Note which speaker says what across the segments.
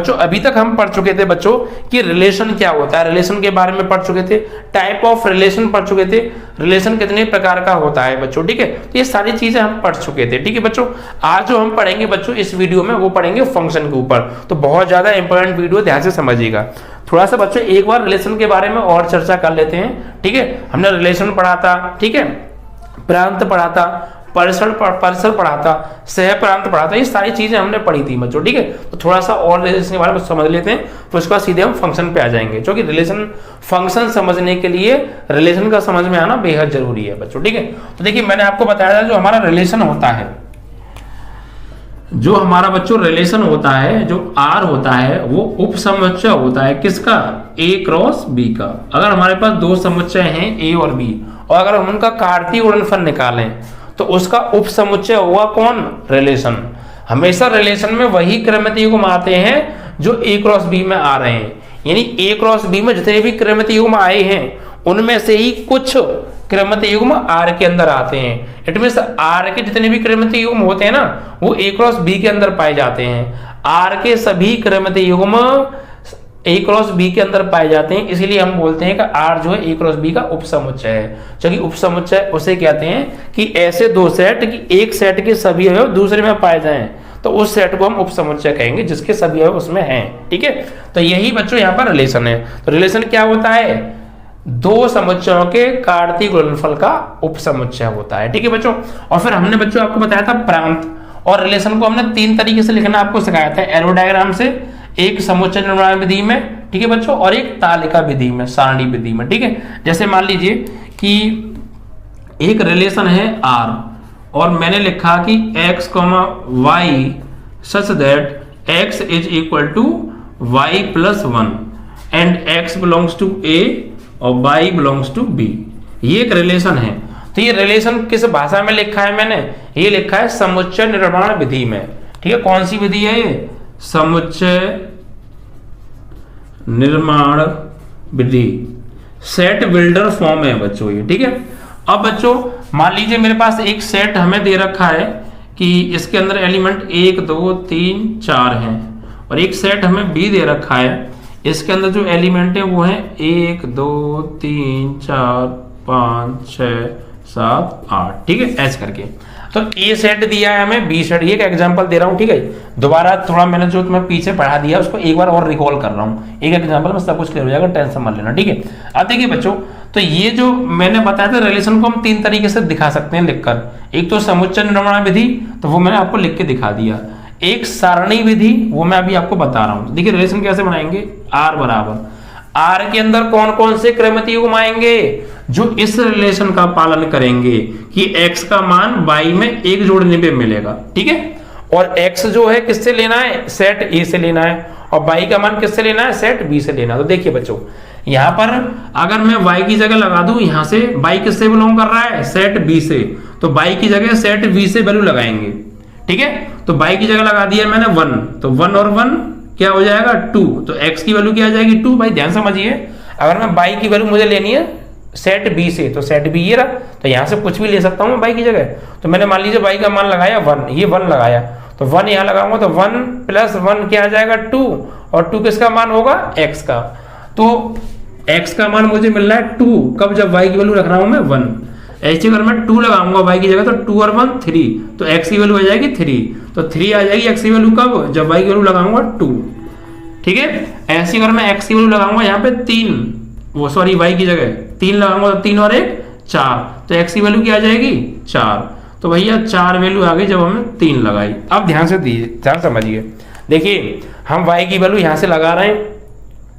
Speaker 1: बच्चों अभी तक हम पढ़ चुके थे बच्चों कि रिलेशन क्या होता है, रिलेशन के बारे में पढ़ चुके थे, टाइप ऑफ रिलेशन पढ़ चुके थे, रिलेशन कितने प्रकार का होता है बच्चों, ठीक है। तो ये सारी चीजें हम पढ़ चुके थे, ठीक है बच्चों। आज जो हम पढ़ेंगे बच्चों इस वीडियो में वो पढ़ेंगे फंक्शन के ऊपर, तो बहुत ज्यादा इंपॉर्टेंट वीडियो, ध्यान से समझिएगा। थोड़ा सा बच्चों एक बार रिलेशन के बारे में और चर्चा कर लेते हैं, ठीक है। हमने रिलेशन पढ़ा था, ठीक है, प्रांत पढ़ा था, परिसर पढ़ा था, सह प्रांत पढ़ा था, ये सारी चीजें हमने पढ़ी थी बच्चों, ठीक है। तो थोड़ा सा और रिलेशन के बारे में समझ लेते हैं, तो उसके बाद सीधे हम फंक्शन पे आ जाएंगे, क्योंकि रिलेशन फंक्शन समझने के लिए रिलेशन का समझ में आना बेहद जरूरी है बच्चों, ठीक है। तो देखिए मैंने आपको बताया था जो हमारा रिलेशन होता है, जो हमारा बच्चों रिलेशन होता है, जो आर होता है वो उप समुच्चय होता है किसका, ए क्रॉस बी का। अगर हमारे पास दो समुच्चय हैं ए और बी, और अगर हम उनका कार्तीय गुणनफल निकालें तो उसका उप समुच्चय होगा कौन, रिलेशन। हमेशा रिलेशन में वही क्रमित युग्म आते हैं जो ए क्रॉस बी में आ रहे हैं, यानी ए क्रॉस बी में जितने भी क्रमित युग्म आए हैं उनमें से ही कुछ क्रमित युग्म आर के अंदर आते हैं। इट मींस आर के जितने भी क्रमित युग्म होते हैं ना वो ए क्रॉस बी के अंदर पाए जाते हैं। आर के सभी क्रमित युग्म ए क्रॉस बी के अंदर पाए जाते हैं, इसीलिए हम बोलते हैं कि आर जो है ए क्रॉस बी का उपसमुच्चय है। क्योंकि उपसमुच्चय उसे कहते हैं कि ऐसे दो सेट कि एक सेट के सभी अवयव दूसरे में पाए जाएं, तो उस सेट को हम उपसमुच्चय कहेंगे जिसके सभी अवयव उसमें हैं, ठीक है। तो यही बच्चों यहाँ पर रिलेशन है। तो रिलेशन क्या होता है, दो समुच्चयों के कार्तीय गुणनफल का उपसमुच्चय होता है, ठीक है बच्चों। और फिर हमने बच्चों आपको बताया था प्रांत, और रिलेशन को हमने तीन तरीके से लिखना आपको सिखाया था, एरो डायग्राम से, एक समुच्चय निर्माण विधि में, ठीक है बच्चों, और एक तालिका विधि में, सारणी विधि में, ठीक है। जैसे मान लीजिए कि एक रिलेशन है आर और मैंने लिखा कि x, y such that x is equal to y plus 1 and x belongs to a और y बिलोंग्स टू b, ये एक रिलेशन है। तो ये रिलेशन किस भाषा में लिखा है मैंने, ये लिखा है समुच्चय निर्माण विधि में, ठीक है। कौन सी विधि है ये, समुच्चय निर्माण विधि, सेट बिल्डर फॉर्म है बच्चों ये, ठीक है। अब बच्चों मान लीजिए मेरे पास एक सेट हमें दे रखा है कि इसके अंदर एलिमेंट 1 2 3 4 हैं, और एक सेट हमें बी दे रखा है, इसके अंदर जो एलिमेंट है वो है 1 2 3 4 5 6 7 8, ठीक है, ऐसे करके। तो ए सेट दिया है हमें, बी सेट, ये एक एग्जांपल दे रहा हूं, ठीक है। दोबारा थोड़ा मैंने जो तुम्हें पीछे पढ़ा दिया उसको एक बार और रिकॉल कर रहा हूं, एक एग्जांपल में सब कुछ क्लियर हो जाएगा, टेंशन मत लेना, ठीक है। अब देखिए बच्चों, तो ये जो मैंने बताया था रिलेशन को हम तीन तरीके से दिखा सकते हैं लिखकर, एक तो समुच्चय निर्माण विधि, तो वो मैंने आपको लिख के दिखा दिया, एक सारणी विधि, वो मैं अभी आपको बता रहा हूं। देखिए रिलेशन कैसे बनाएंगे, आर बराबर, आर के अंदर कौन कौन से क्रमित युग्म आएंगे जो इस रिलेशन का पालन करेंगे कि x का मान y में 1 जोड़ने पे मिलेगा, ठीक है। और x जो है किससे लेना है, सेट A से लेना है, और y का मान किससे लेना है, सेट B से लेना है। तो देखिए बच्चों यहाँ पर अगर मैं y की जगह लगा दूं, यहाँ से y किससे बिलोंग कर रहा है, सेट B से, तो y की जगह सेट B से वैल्यू लगाएंगे, ठीक है। तो y की जगह लगा दिया मैंने 1, तो 1 और 1 क्या हो जाएगा 2, तो x की वैल्यू क्या आ जाएगी 2। भाई ध्यान समझिए, अगर मैं y की वैल्यू मुझे लेनी है सेट B से, तो सेट B ये रहा, तो यहाँ से कुछ भी ले सकता हूँ मैं y की जगह। तो मैंने मान लीजिए y का मान लगाया 1, ये 1 लगाया, तो 1 यहाँ लगाऊंगा तो 1 प्लस 1 क्या आ जाएगा 2, और 2 किसका मान होगा, x का। तो x का मान मुझे मिल रहा है 2, कब, जब y की वैल्यू रख रहा हूँ मैं 1। ऐसे अगर मैं 2 लगाऊंगा y की जगह, तो 2 और 1 3, तो x की वैल्यू आ जाएगी 3, तो 3 आ जाएगी x की वैल्यू कब, जब y की वैल्यू लगाऊंगा 2, ठीक है। ऐसे अगर मैं x की वैल्यू लगाऊंगा यहाँ पे 3, वो सॉरी y की जगह 3 लगाऊंगा, तो 3 और 1 4, तो x की वैल्यू क्या आ जाएगी 4। तो भैया 4 वैल्यू आ गई जब हमने 3 लगाई। अब ध्यान से दीजिए, ध्यान समझिए, देखिए हम y की वैल्यू यहाँ से लगा रहे हैं,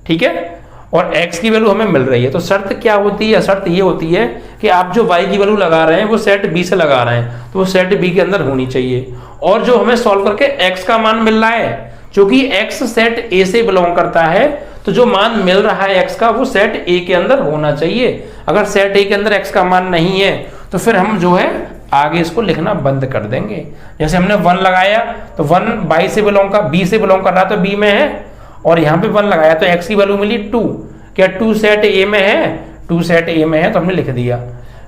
Speaker 1: ठीक है, और x की वैल्यू हमें मिल रही है। तो शर्त क्या होती है, शर्त ये होती है कि आप जो y की वैल्यू लगा रहे हैं वो सेट B से लगा रहे हैं, तो वो सेट B के अंदर होनी चाहिए। और जो हमें सॉल्व करके x का मान मिल रहा है, क्योंकि x सेट A से बिलोंग करता है, तो जो मान मिल रहा है x का वो सेट A के अंदर होना चाहिए। अगर सेट A के अंदर x का मान नहीं है तो फिर हम जो है आगे इसको लिखना बंद कर देंगे। जैसे हमने 1 लगाया तो 1 B से बिलोंग कर रहा तो B में है, और यहाँ पे 1 लगाया तो x की वैल्यू मिली 2, क्या 2 सेट A में है, 2 सेट A में है, तो हमने लिख दिया।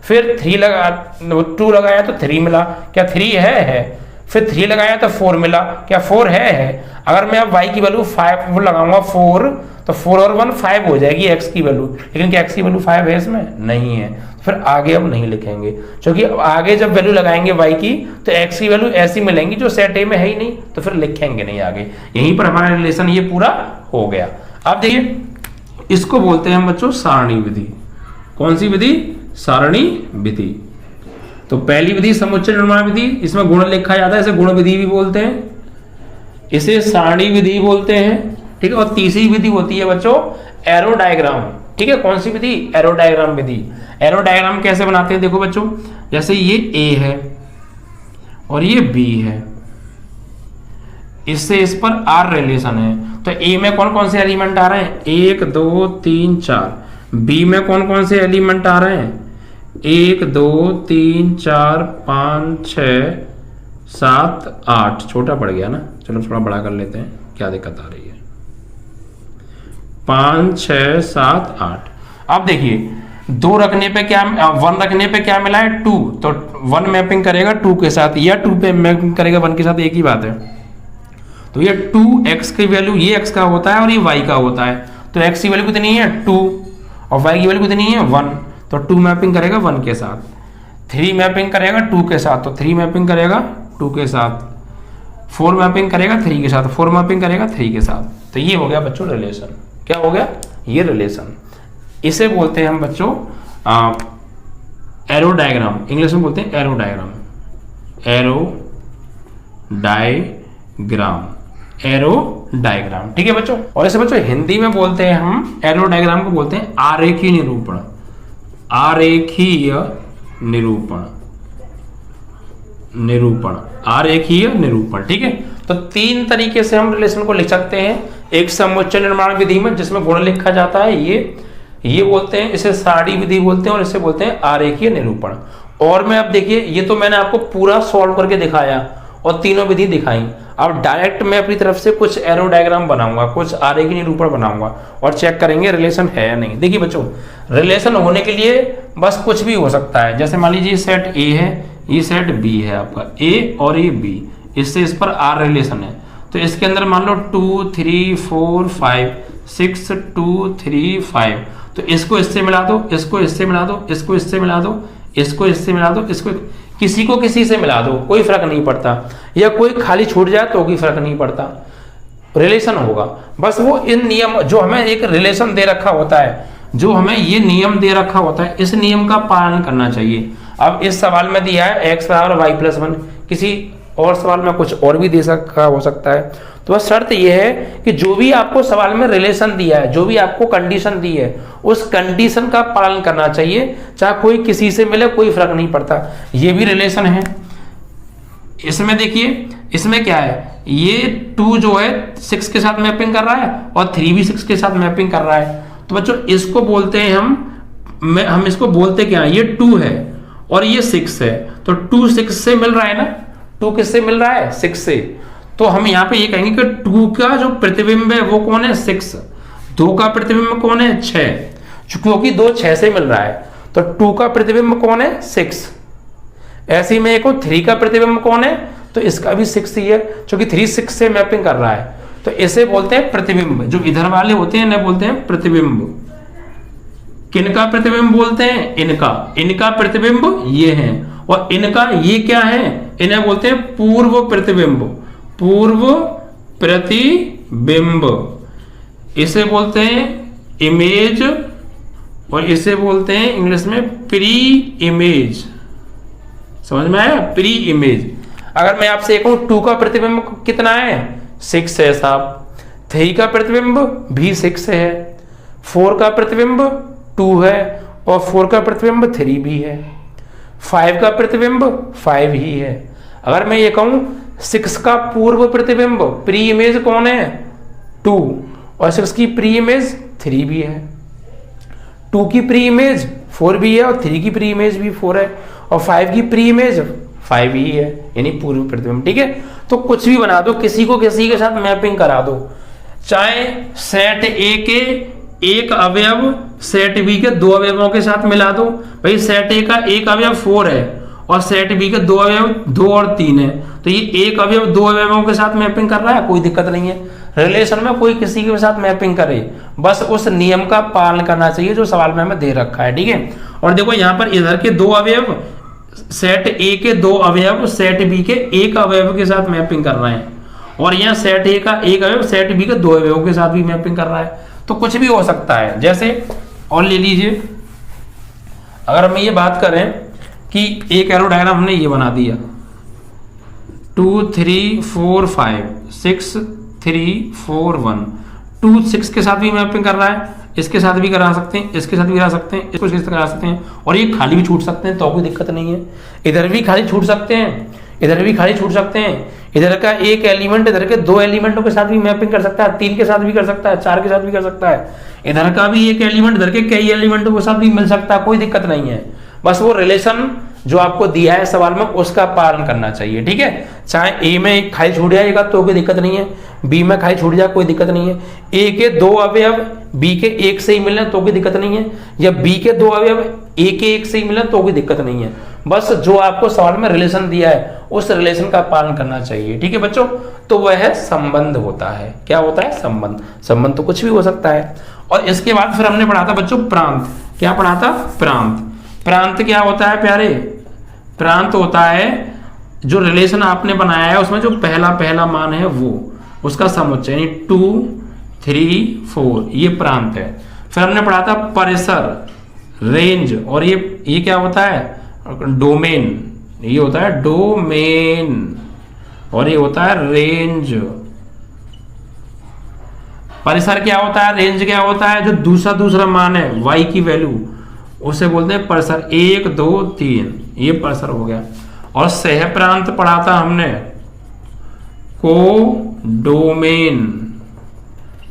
Speaker 1: फिर 2 लगाया तो 3 मिला, क्या 3 है, फिर 3 लगाया तो 4 मिला, क्या 4 है। अगर मैं अब y की वैल्यू 5 लगाऊंगा 4, तो 4 और 1 5 हो जाएगी x की वैल्यू, लेकिन क्या x की वैल्यू 5 है इसमें, नहीं है, फिर आगे अब नहीं लिखेंगे, क्योंकि आगे जब वैल्यू लगाएंगे y की तो x की वैल्यू ऐसी मिलेंगी जो सेट ए में है ही नहीं, तो फिर लिखेंगे नहीं आगे। यहीं पर हमारा रिलेशन ये पूरा हो गया। अब देखिए इसको बोलते हैं हम बच्चों सारणी विधि। कौन सी विधि, सारणी विधि। तो पहली विधि समुच्चय निर्माण विधि, इसमें गुण लिखा जाता है, इसे गुण विधि भी बोलते हैं, इसे सारणी विधि बोलते हैं, ठीक है। और तीसरी विधि होती है बच्चों एरो डायग्राम, ठीक है। कौन सी विधि, एरो डायग्राम विधि। एरो डायग्राम कैसे बनाते हैं, देखो बच्चों, जैसे ये ए है और ये बी है, इससे इस पर आर रिलेशन है, तो ए में कौन कौन से एलिमेंट आ रहे हैं, 1 2 3 4, बी में कौन कौन से एलिमेंट आ रहे हैं, 1 2 3 4 5 6 7 8, छोटा पड़ गया ना, चलो थोड़ा बड़ा कर लेते हैं, क्या दिक्कत आ रही है, 5 6 7 8। अब देखिए 2 रखने पे क्या, 1 रखने पे क्या मिला है 2, तो 1 मैपिंग करेगा 2 के साथ, या 2 पे मैपिंग करेगा 1 के साथ, एक ही बात है। तो ये 2x की वैल्यू ये x का होता है और ये y का होता है, तो x की वैल्यू कितनी है 2 और y की वैल्यू कितनी है 1, तो 2 मैपिंग करेगा 1 के साथ, 3 मैपिंग करेगा 2 के साथ, तो 3 मैपिंग करेगा 2 के साथ, 4 मैपिंग करेगा 3 के साथ, 4 मैपिंग करेगा 3 के साथ। तो ये हो गया बच्चों रिलेशन, क्या हो गया, ये रिलेशन। इसे बोलते हैं हम बच्चों एरो डायग्राम, इंग्लिश में बोलते हैं arrow diagram, arrow diagram, arrow diagram, ठीक है बच्चों। और ऐसे बच्चों हिंदी में बोलते हैं हम एरो डायग्राम को बोलते हैं आरेखीय निरूपण, आरेखीय निरूपण, निरूपण, आरेखीय निरूपण, ठीक है। तो 3 तरीके से हम रिलेशन को लिख सकते हैं, एक समुच्चय निर्माण विधि में जिसमें गुण लिखा जाता है, ये बोलते हैं, इसे सारणी विधि बोलते हैं, और इसे बोलते हैं आरेखीय निरूपण। और मैं अब देखिए ये तो मैंने आपको पूरा सॉल्व करके दिखाया और तीनों विधि दिखाई, अब डायरेक्ट मैं अपनी तरफ से कुछ एरो डायग्राम बनाऊंगा, कुछ आरेखीय निरूपण बनाऊंगा और चेक करेंगे रिलेशन है या नहीं। देखिए बच्चों रिलेशन होने के लिए बस कुछ भी हो सकता है, जैसे मान लीजिए सेट ए है, ये सेट बी है आपका, ए और ये बी, इससे इस पर आर रिलेशन है, तो इसके अंदर मान लो 2 3 4 5 6 2 3 5, तो इसको इससे मिला दो, इसको इससे मिला दो, इसको इससे मिला दो, इसको इससे मिला दो, इसको किसी को किसी से मिला दो, कोई फर्क नहीं पड़ता, या कोई खाली छूट जाए तो कोई फर्क नहीं पड़ता, रिलेशन होगा। बस वो इन नियम जो हमें एक रिलेशन दे रखा होता है, जो हमें ये नियम दे रखा होता है, इस नियम का पालन करना चाहिए। अब इस सवाल में दिया है x बराबर y प्लस 1, किसी और सवाल में कुछ और भी दे सकता हो सकता है, तो बस शर्त यह है कि जो भी आपको सवाल में रिलेशन दिया है, जो भी आपको कंडीशन दी है, उस कंडीशन का पालन करना चाहिए, चाहे कोई किसी से मिले कोई फर्क नहीं पड़ता। ये भी रिलेशन है, इसमें देखिए इसमें क्या है, ये 2 जो है 6 के साथ मैपिंग कर रहा है और 3 भी 6 के साथ मैपिंग कर रहा है, तो बच्चों इसको बोलते हैं हम इसको बोलते क्या है, ये 2 है और ये 6 है, तो 2 6 से मिल रहा है ना, 2 किससे मिल रहा है 6 से, तो हम यहाँ पे ये कहेंगे कि 2 का जो प्रतिबिंब है वो कौन है 6, 2 का प्रतिबिंब कौन है 6, क्योंकि 2 6 से मिल रहा है, तो 2 का प्रतिबिंब कौन है 6। ऐसे ही में एक 3 का प्रतिबिंब कौन है, तो इसका भी 6 ही है, क्योंकि 3 6 से मैपिंग कर रहा है, तो इसे बोलते हैं प्रतिबिंब। जो इधर वाले होते हैं इन्हें बोलते हैं प्रतिबिंब। किनका प्रतिबिंब बोलते हैं, इनका प्रतिबिंब ये है, और इनका ये क्या है, इन्हें बोलते हैं पूर्व प्रतिबिंब, पूर्व प्रतिबिंब, इसे बोलते हैं इमेज, और इसे बोलते हैं इंग्लिश में प्री इमेज। समझ में आया, प्री इमेज। अगर मैं आपसे कहूं 2 का प्रतिबिंब कितना है 6 है साहब, 3 का प्रतिबिंब भी 6 है, 4 का प्रतिबिंब 2 है और 4 का प्रतिबिंब 3 भी है, 5 का प्रतिबिंब 5 ही है। अगर मैं ये कहूं 6 का पूर्व प्रतिबिंब प्री इमेज कौन है 2, और 6 की प्री इमेज 3 भी है, 2 की प्री इमेज 4 भी है और 3 की प्री इमेज भी 4 है, और 5 की प्री इमेज 5 ही है, यानी पूर्व प्रतिबिंब। ठीक है, तो कुछ भी बना दो, किसी को किसी के साथ मैपिंग करा दो, चाहे सेट ए के एक अवयव सेट बी के 2 अवयवों के साथ मिला दो। भाई सेट ए का एक अवयव 4 है और सेट बी के दो अवयव 2 और 3 है, तो ये एक अवयव 2 अवयवों के साथ मैपिंग कर रहा है, कोई दिक्कत नहीं है। रिलेशन में कोई किसी के साथ मैपिंग करे, बस उस नियम का पालन करना चाहिए जो सवाल में हमें दे रखा है, ठीक है। और देखो यहाँ पर इधर के 2 अवयव सेट ए के 2 अवयव सेट बी के 1 अवयव के साथ मैपिंग कर रहे हैं, और यहाँ सेट ए का 1 अवयव सेट बी के 2 अवयवों के साथ भी मैपिंग कर रहा है। तो कुछ भी हो सकता है। जैसे और ले लीजिए, अगर हम ये बात करें कि एक एरो डायग्राम हमने ये बना दिया 2 3 4 5 6 3 4 1, 2 6 के साथ भी मैपिंग कर रहा है, इसके साथ भी करा सकते हैं, इसके साथ भी करा सकते हैं, इसको इसके साथ करा सकते हैं, और ये खाली भी छूट सकते हैं तो कोई दिक्कत नहीं है। इधर भी खाली छूट सकते हैं, इधर भी खाली छूट सकते हैं, इधर का एक एलिमेंट इधर के 2 एलिमेंटों के साथ भी मैपिंग कर सकता है, 3 के साथ भी कर सकता है, 4 के साथ भी कर सकता है, इधर का भी एक एलिमेंट इधर के कई एलिमेंटों के साथ भी मिल सकता है, कोई दिक्कत नहीं है। बस वो रिलेशन जो आपको दिया है सवाल में उसका पालन करना चाहिए, ठीक है। चाहे ए में खाली छूट जाएगा तो कोई दिक्कत नहीं है, बी में खाली छूट जाए कोई दिक्कत नहीं है, ए के 2 अवयव बी के 1 से ही मिलने तो कोई दिक्कत नहीं है, या बी के 2 अवयव ए के 1 से ही मिलने तो कोई दिक्कत नहीं है। बस जो आपको सवाल में रिलेशन दिया है उस रिलेशन का पालन करना चाहिए, ठीक है बच्चों। तो वह संबंध होता है। क्या होता है? संबंध। संबंध तो कुछ भी हो सकता है। और इसके बाद फिर हमने पढ़ा था बच्चों प्रांत। क्या पढ़ा था? प्रांत। प्रांत क्या होता है प्यारे? प्रांत होता है जो रिलेशन आपने बनाया है उसमें जो पहला मान है वो उसका समुच्चय, यानी 2 3 4, ये प्रांत है। फिर हमने पढ़ा था परिसर, रेंज, और ये क्या होता है? डोमेन। ये होता है डोमेन और ये होता है रेंज। परिसर क्या होता है? रेंज क्या होता है? जो दूसरा मान है y की वैल्यू उसे बोलते हैं परिसर। 1 2 3 ये परिसर हो गया। और सह प्रांत पढ़ा था हमने कोडोमेन।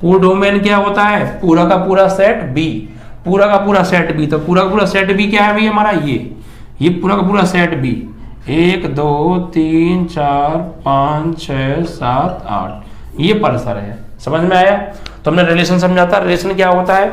Speaker 1: कोडोमेन क्या होता है? पूरा का पूरा सेट बी, पूरा का पूरा सेट बी। तो पूरा का पूरा सेट बी क्या है भाई हमारा? ये पूरा का पूरा सेट बी 1 2 3 4 5 6 7 8 ये परिसर है। समझ में आया? तो हमने रिलेशन समझा था। रिलेशन क्या होता है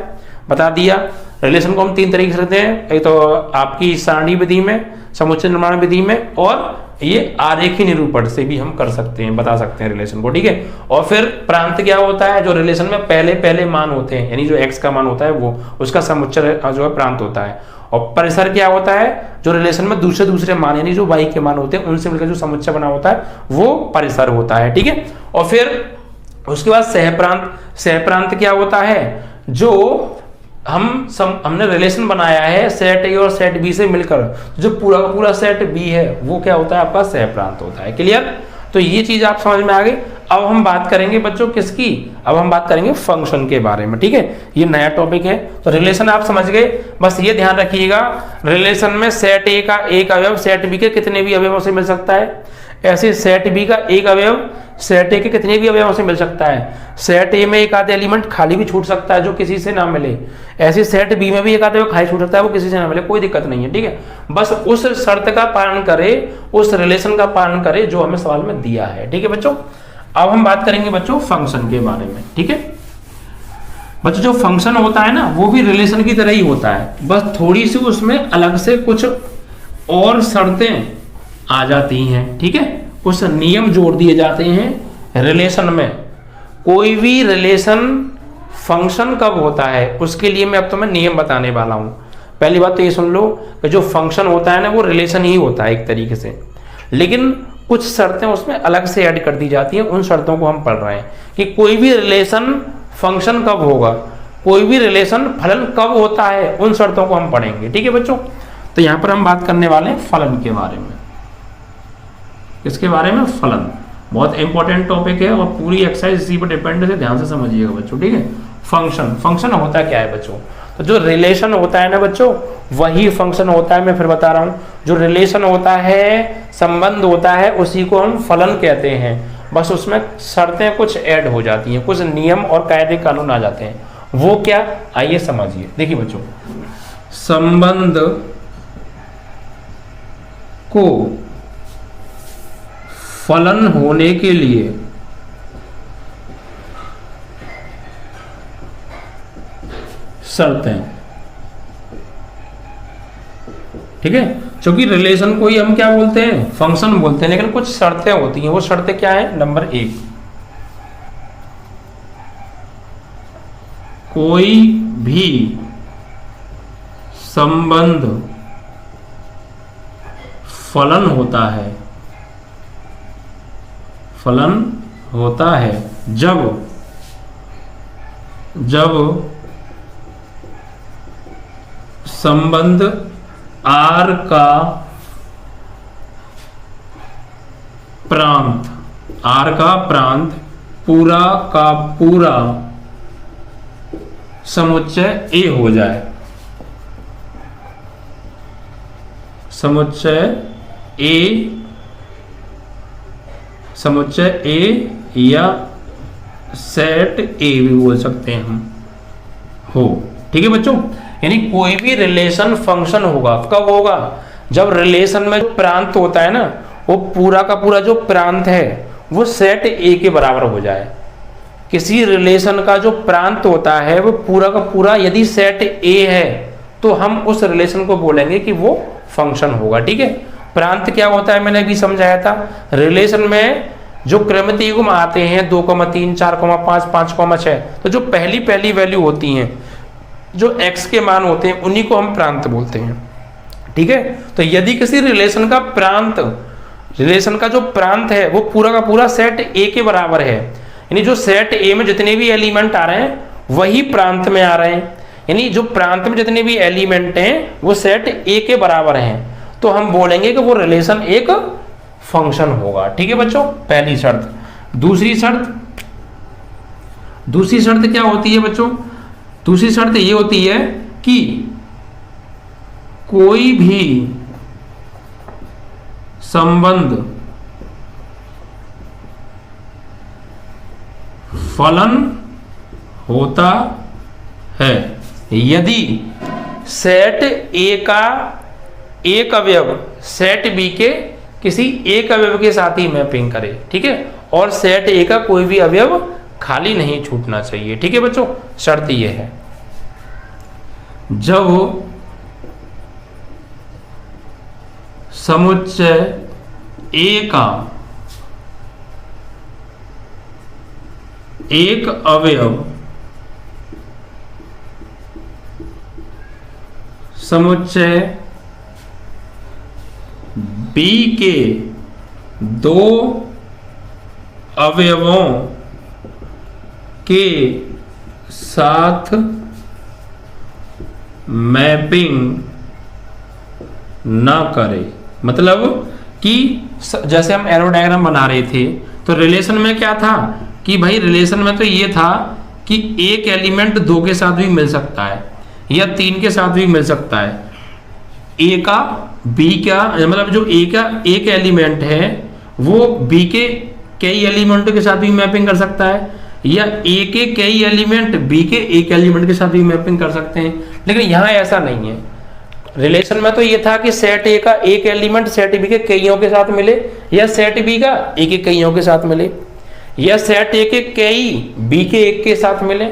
Speaker 1: बता दिया। रिलेशन को हम 3 तरीके से करते हैं, एक तो आपकी सारणी विधि में, समुच्चय निर्माण विधि में, और ये आरेखीय निरूपण से भी हम कर सकते हैं, बता सकते हैं रिलेशन को, ठीक है। और फिर प्रांत क्या होता है? जो रिलेशन में पहले मान होते हैं, यानी जो एक्स का मान होता है वो उसका समुच्चय जो है प्रांत होता है। और परिसर क्या होता है? जो रिलेशन में दूसरे मान यानी जो वाई के मान होते हैं उनसे मिलकर जो समुच्चय बना होता है वो परिसर होता है, ठीक है। और फिर उसके बाद सहप्रांत। सहप्रांत क्या होता है? जो हमने रिलेशन बनाया है सेट ए और सेट बी से मिलकर, जो पूरा का पूरा सेट बी है वो क्या होता है? आपका सहप्रांत होता है। क्लियर? तो ये चीज आप समझ में आ गई। अब हम बात करेंगे बच्चों किसकी? अब हम बात करेंगे फंक्शन के बारे में, ठीक है। ये नया टॉपिक है। तो रिलेशन आप समझ गए। बस ये ध्यान रखिएगा, रिलेशन में सेट ए का एक अवयव सेट बी के कितने भी अवयवों से मिल सकता है, ऐसे सेट बी का एक अवयव सेट ए के कितने भी अवयवों से मिल सकता है। सेट ए में एक आधा एलिमेंट खाली भी छूट सकता है जो किसी से ना मिले, ऐसे सेट बी में भी एक आधा खाली छूट सकता है वो किसी से ना मिले, कोई दिक्कत नहीं है, ठीक है। बस उस शर्त का पालन करे, उस रिलेशन का पालन करे जो हमें सवाल में दिया है, ठीक है बच्चों। अब हम बात करेंगे बच्चों फंक्शन के बारे में, ठीक है। बच्चों जो फंक्शन होता है ना वो भी रिलेशन की तरह ही होता है, बस थोड़ी सी उसमें अलग से कुछ और शर्तें आ जाती हैं, ठीक है। कुछ नियम जोड़ दिए जाते हैं रिलेशन में। कोई भी रिलेशन फंक्शन कब होता है उसके लिए मैं अब तुम्हें नियम बताने वाला हूं। पहली बात तो ये सुन लो कि जो फंक्शन होता है ना वो रिलेशन ही होता है एक तरीके से, लेकिन कुछ शर्तें उसमें अलग से ऐड कर दी जाती हैं। उन शर्तों को हम पढ़ रहे हैं कि कोई भी रिलेशन फंक्शन कब होगा, कोई भी रिलेशन फलन कब होता है, उन शर्तों को हम पढ़ेंगे, ठीक है बच्चों। तो यहां पर हम बात करने वाले हैं फलन के बारे में। इसके बारे में फलन बहुत इंपॉर्टेंट टॉपिक है और पूरी एक्सरसाइज इसी पर डिपेंड है, ध्यान से समझिएगा बच्चों, ठीक है। फंक्शन होता क्या है बच्चों? तो जो रिलेशन होता है ना बच्चों वही फंक्शन होता है। मैं फिर बता रहा हूं, जो रिलेशन होता है, संबंध होता है, उसी को हम फलन कहते हैं। बस उसमें शर्तें कुछ ऐड हो जाती हैं, कुछ नियम और कायदे कानून आ जाते हैं। वो क्या, आइए समझिए। देखिए बच्चों, संबंध को फलन होने के लिए शर्तें, ठीक है। क्योंकि रिलेशन को ही हम क्या बोलते हैं, फंक्शन बोलते हैं, लेकिन कुछ शर्तें होती हैं। वो शर्तें क्या है? नंबर 1, कोई भी संबंध फलन होता है, फलन होता है जब संबंध R का प्रांत, R का प्रांत पूरा का पूरा समुच्चय A हो जाए, समुच्चय A या सेट A भी बोल सकते हैं हम, हो। ठीक है बच्चों, यानी कोई भी रिलेशन फंक्शन होगा, कब होगा? जब रिलेशन में जो प्रांत होता है ना, वो पूरा का पूरा जो प्रांत है वो सेट A के बराबर हो जाए। किसी रिलेशन का जो प्रांत होता है वो पूरा का पूरा यदि सेट A है तो हम उस रिलेशन को बोलेंगे कि वो फंक्शन होगा। ठीक है, प्रांत क्या होता है मैंने अभी समझाया था। रिलेशन में जो क्रमित युग्म आते हैं 2, 3, 4, 5, 5, 6, तो जो पहली वैल्यू होती हैं, जो x के मान होते हैं, उन्हीं को हम प्रांत बोलते हैं। ठीक है, तो यदि किसी रिलेशन का प्रांत, रिलेशन का जो प्रांत है वो पूरा का पूरा सेट A के बराबर है, यानी जो सेट A में जितने भी एलिमेंट आ रहे हैं वही प्रांत में आ रहे हैं, यानी जो प्रांत में जितने भी एलिमेंट हैं वो सेट A के बराबर हैं, तो हम बोलेंगे कि वो रिलेशन एक फंक्शन होगा। ठीक है बच्चों, पहली शर्त। दूसरी शर्त क्या होती है बच्चों? दूसरी शर्त ये होती है कि कोई भी संबंध फलन होता है यदि सेट A का एक अवयव सेट B के किसी एक अवयव के साथ ही मैपिंग करे। ठीक है, और सेट A का कोई भी अवयव खाली नहीं छूटना चाहिए। ठीक है बच्चों, शर्त ये है जब समुच्चय A का एक अवयव समुच्चय B के दो अवयवों के साथ मैपिंग ना करे। मतलब कि जैसे हम एरो डायग्राम बना रहे थे तो रिलेशन में क्या था कि भाई रिलेशन में तो ये था कि एक एलिमेंट 2 के साथ भी मिल सकता है या 3 के साथ भी मिल सकता है। A का B का, मतलब जो A का एक एलिमेंट है वो B के कई एलिमेंटों के साथ भी मैपिंग कर सकता है, या A के कई एलिमेंट B के एक एलिमेंट के साथ भी मैपिंग कर सकते हैं। लेकिन यहाँ ऐसा नहीं है। रिलेशन में तो ये था कि सेट A का एक एलिमेंट सेट B के कईयों के साथ मिले, या सेट B का A के कईयों के साथ मिले, या सेट A के कई B के एक के साथ मिले,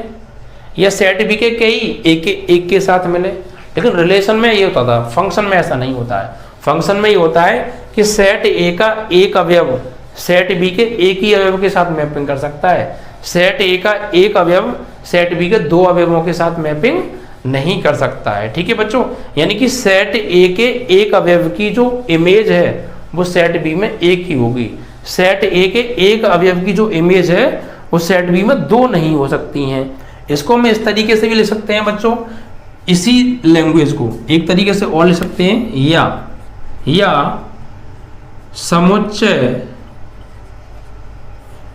Speaker 1: या सेट B के कई A के एक के साथ मिले। लेकिन रिलेशन में ये होता था, फंक्शन में ऐसा नहीं होता है। फंक्शन में ये होता है कि सेट A का एक अवयव सेट B के एक ही अवयव के साथ मैपिंग कर सकता है, सेट A का एक अवयव सेट B के 2 अवयवों के साथ मैपिंग नहीं कर सकता है। ठीक है बच्चों, यानी कि सेट A के एक अवयव की जो इमेज है वो सेट B में एक ही होगी। सेट A के एक अवयव की जो इमेज है वो सेट B में 2 नहीं हो सकती हैं। इसको हम इस तरीके से भी ले सकते हैं बच्चों, इसी लैंग्वेज को एक तरीके से और ले सकते हैं, या